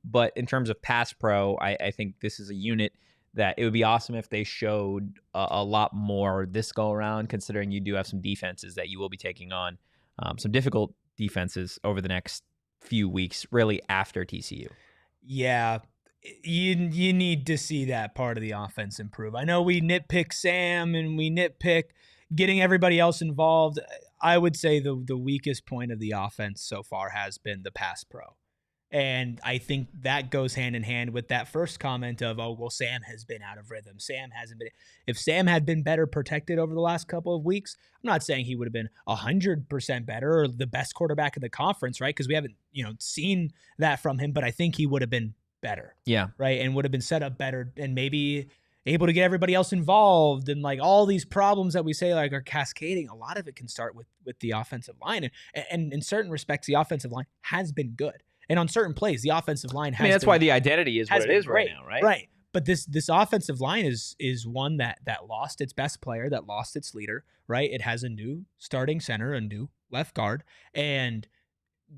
But in terms of pass pro, I think this is a unit that it would be awesome if they showed a lot more this go around, considering you do have some defenses that you will be taking on, some difficult defenses over the next few weeks, really after TCU. Yeah. You need to see that part of the offense improve. I know we nitpick Sam and we nitpick getting everybody else involved. I would say the weakest point of the offense so far has been the pass pro. And I think that goes hand in hand with that first comment of, oh, well, Sam has been out of rhythm. Sam hasn't been. If Sam had been better protected over the last couple of weeks, I'm not saying he would have been 100% better or the best quarterback in the conference, right? Because we haven't, seen that from him. But I think he would have been better. Yeah. Right. And would have been set up better and maybe able to get everybody else involved, and like all these problems that we say like are cascading. A lot of it can start with the offensive line. And in certain respects, the offensive line has been good. And on certain plays, the offensive line has that's why the identity is what it is right now, right? Right. But this offensive line is one that lost its best player, that lost its leader, right? It has a new starting center, a new left guard, and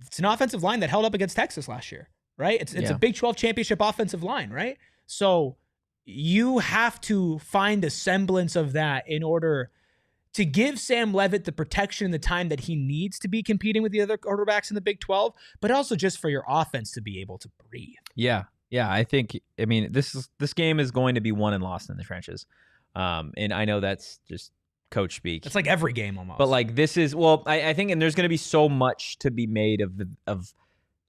it's an offensive line that held up against Texas last year, right? It's a Big 12 championship offensive line, right? So you have to find a semblance of that in order to give Sam Leavitt the protection and the time that he needs to be competing with the other quarterbacks in the Big 12, but also just for your offense to be able to breathe. Yeah. Yeah, I mean, this game is going to be won and lost in the trenches. And I know that's just coach speak. It's like every game almost. But like this is, I think, and there's going to be so much to be made of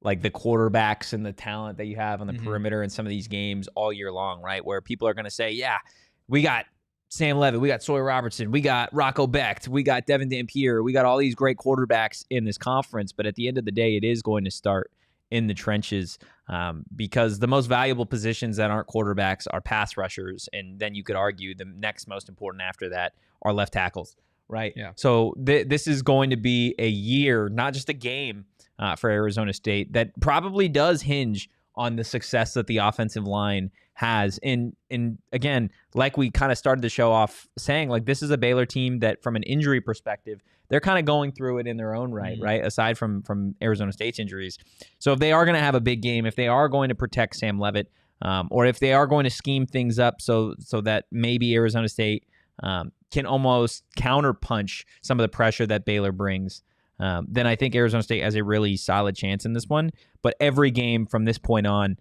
like the quarterbacks and the talent that you have on the perimeter in some of these games all year long, right? Where people are going to say, yeah, we got Sam Leavitt, we got Sawyer Robertson, we got Rocco Becht, we got Devin Dampier, we got all these great quarterbacks in this conference. But at the end of the day, it is going to start in the trenches because the most valuable positions that aren't quarterbacks are pass rushers. And then you could argue the next most important after that are left tackles, right? Yeah. So this is going to be a year, not just a game for Arizona State that probably does hinge on the success that the offensive line has. And again, like we kind of started the show off saying, like this is a Baylor team that from an injury perspective, they're kind of going through it in their own right, right? Aside from Arizona State's injuries. So if they are going to have a big game, if they are going to protect Sam Leavitt, or if they are going to scheme things up so that maybe Arizona State can almost counterpunch some of the pressure that Baylor brings, then I think Arizona State has a really solid chance in this one. But every game from this point on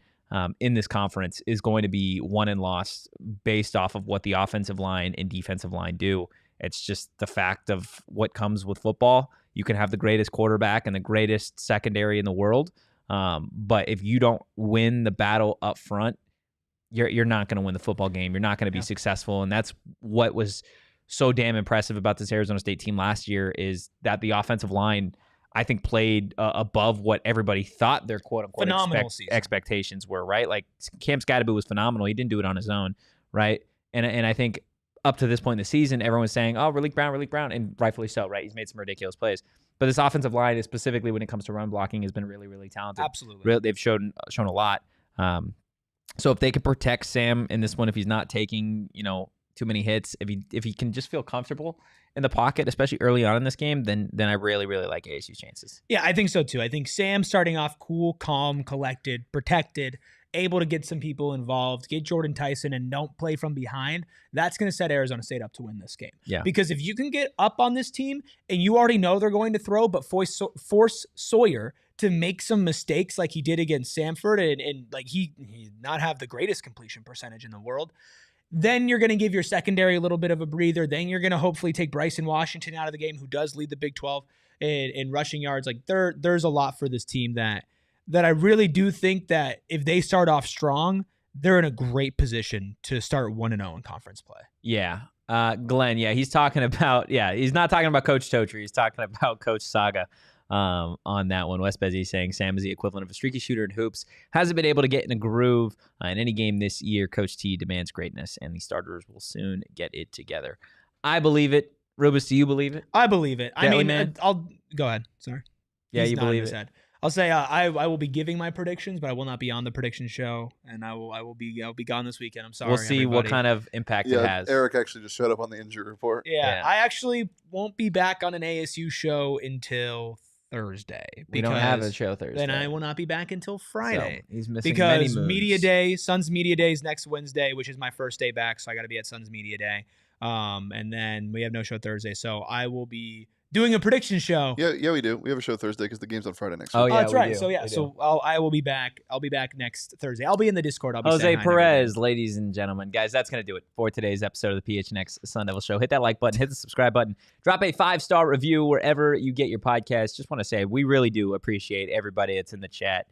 in this conference is going to be won and lost based off of what the offensive line and defensive line do. It's just the fact of what comes with football. You can have the greatest quarterback and the greatest secondary in the world, but if you don't win the battle up front, you're not going to win the football game. You're not going to be successful, and that's what was so damn impressive about this Arizona State team last year is that the offensive line, I think, played above what everybody thought their quote-unquote expectations were, right? Like, Cam Scadaboo was phenomenal. He didn't do it on his own, right? And I think up to this point in the season, everyone's saying, oh, Raleek Brown, and rightfully so, right? He's made some ridiculous plays. But this offensive line, is specifically when it comes to run blocking, has been really, really talented. Absolutely. They've shown a lot. So if they could protect Sam in this one, if he's not taking, too many hits, if he can just feel comfortable in the pocket, especially early on in this game, then I really, really like ASU's chances. Yeah, I think so too. I think Sam starting off cool, calm, collected, protected, able to get some people involved, get Jordan Tyson, and don't play from behind, that's going to set Arizona State up to win this game. Yeah. Because if you can get up on this team and you already know they're going to throw, but force Sawyer to make some mistakes like he did against Samford and like he not have the greatest completion percentage in the world, then you're going to give your secondary a little bit of a breather. Then you're going to hopefully take Bryson Washington out of the game, who does lead the Big 12 in rushing yards. Like there's a lot for this team that I really do think that if they start off strong, they're in a great position to start 1-0 in conference play. Yeah. Glenn, he's talking about, he's not talking about Coach Totri. He's talking about Coach Saga on that one. Wes Bezzi saying Sam is the equivalent of a streaky shooter in hoops. Hasn't been able to get in a groove in any game this year. Coach T demands greatness, and the starters will soon get it together. I believe it. Rubus, do you believe it? I believe it. I mean, I'll go ahead. Sorry. Yeah, you believe it. I'll say I will be giving my predictions, but I will not be on the prediction show, and I'll be gone this weekend. I'm sorry. We'll see what kind of impact it has. Erik actually just showed up on the injury report. Yeah, I actually won't be back on an ASU show until Thursday. We don't have a show Thursday. Then I will not be back until Friday. So he's missing many moves. Media Day, Suns Media Day is next Wednesday, which is my first day back, so I got to be at Suns Media Day. And then we have no show Thursday, so I will be doing a prediction show. Yeah, we do. We have a show Thursday because the game's on Friday next week. Oh, yeah, that's right. So I will be back. I'll be back next Thursday. I'll be in the Discord. I'll be Jose Perez, ladies and gentlemen. Guys, that's going to do it for today's episode of the PHNX Sun Devils Show. Hit that like button, hit the subscribe button, drop a 5-star review wherever you get your podcast. Just want to say we really do appreciate everybody that's in the chat.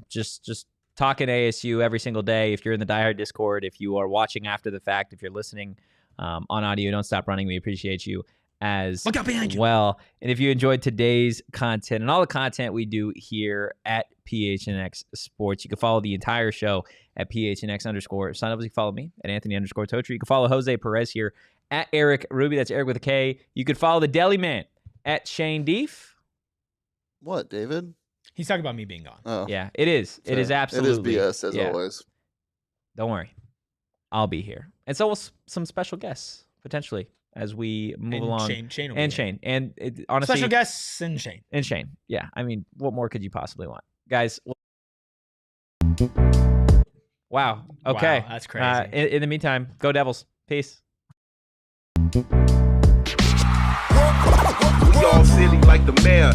Just talking ASU every single day. If you're in the diehard Discord, if you are watching after the fact, if you're listening on audio, don't stop running. We appreciate you as Look out behind you. well. And if you enjoyed today's content and all the content we do here at PHNX Sports, you can follow the entire show at PHNX_Sun Devils. You can follow me at Anthony_Totri. You can follow Jose Perez here at Erik Ruby. That's Erik with a K. You can follow the Deli Man at Shane Deef. What, David? He's talking about me being gone. Oh. Yeah, it is. Fair. It is absolutely. It is BS, as always. Don't worry. I'll be here. And so will some special guests, potentially, as we move along. Shane. And honestly, special guests and Shane. Yeah. I mean, what more could you possibly want? Guys. Wow. Okay. Wow, that's crazy. In the meantime, go Devils. Peace. We all silly like the mayor.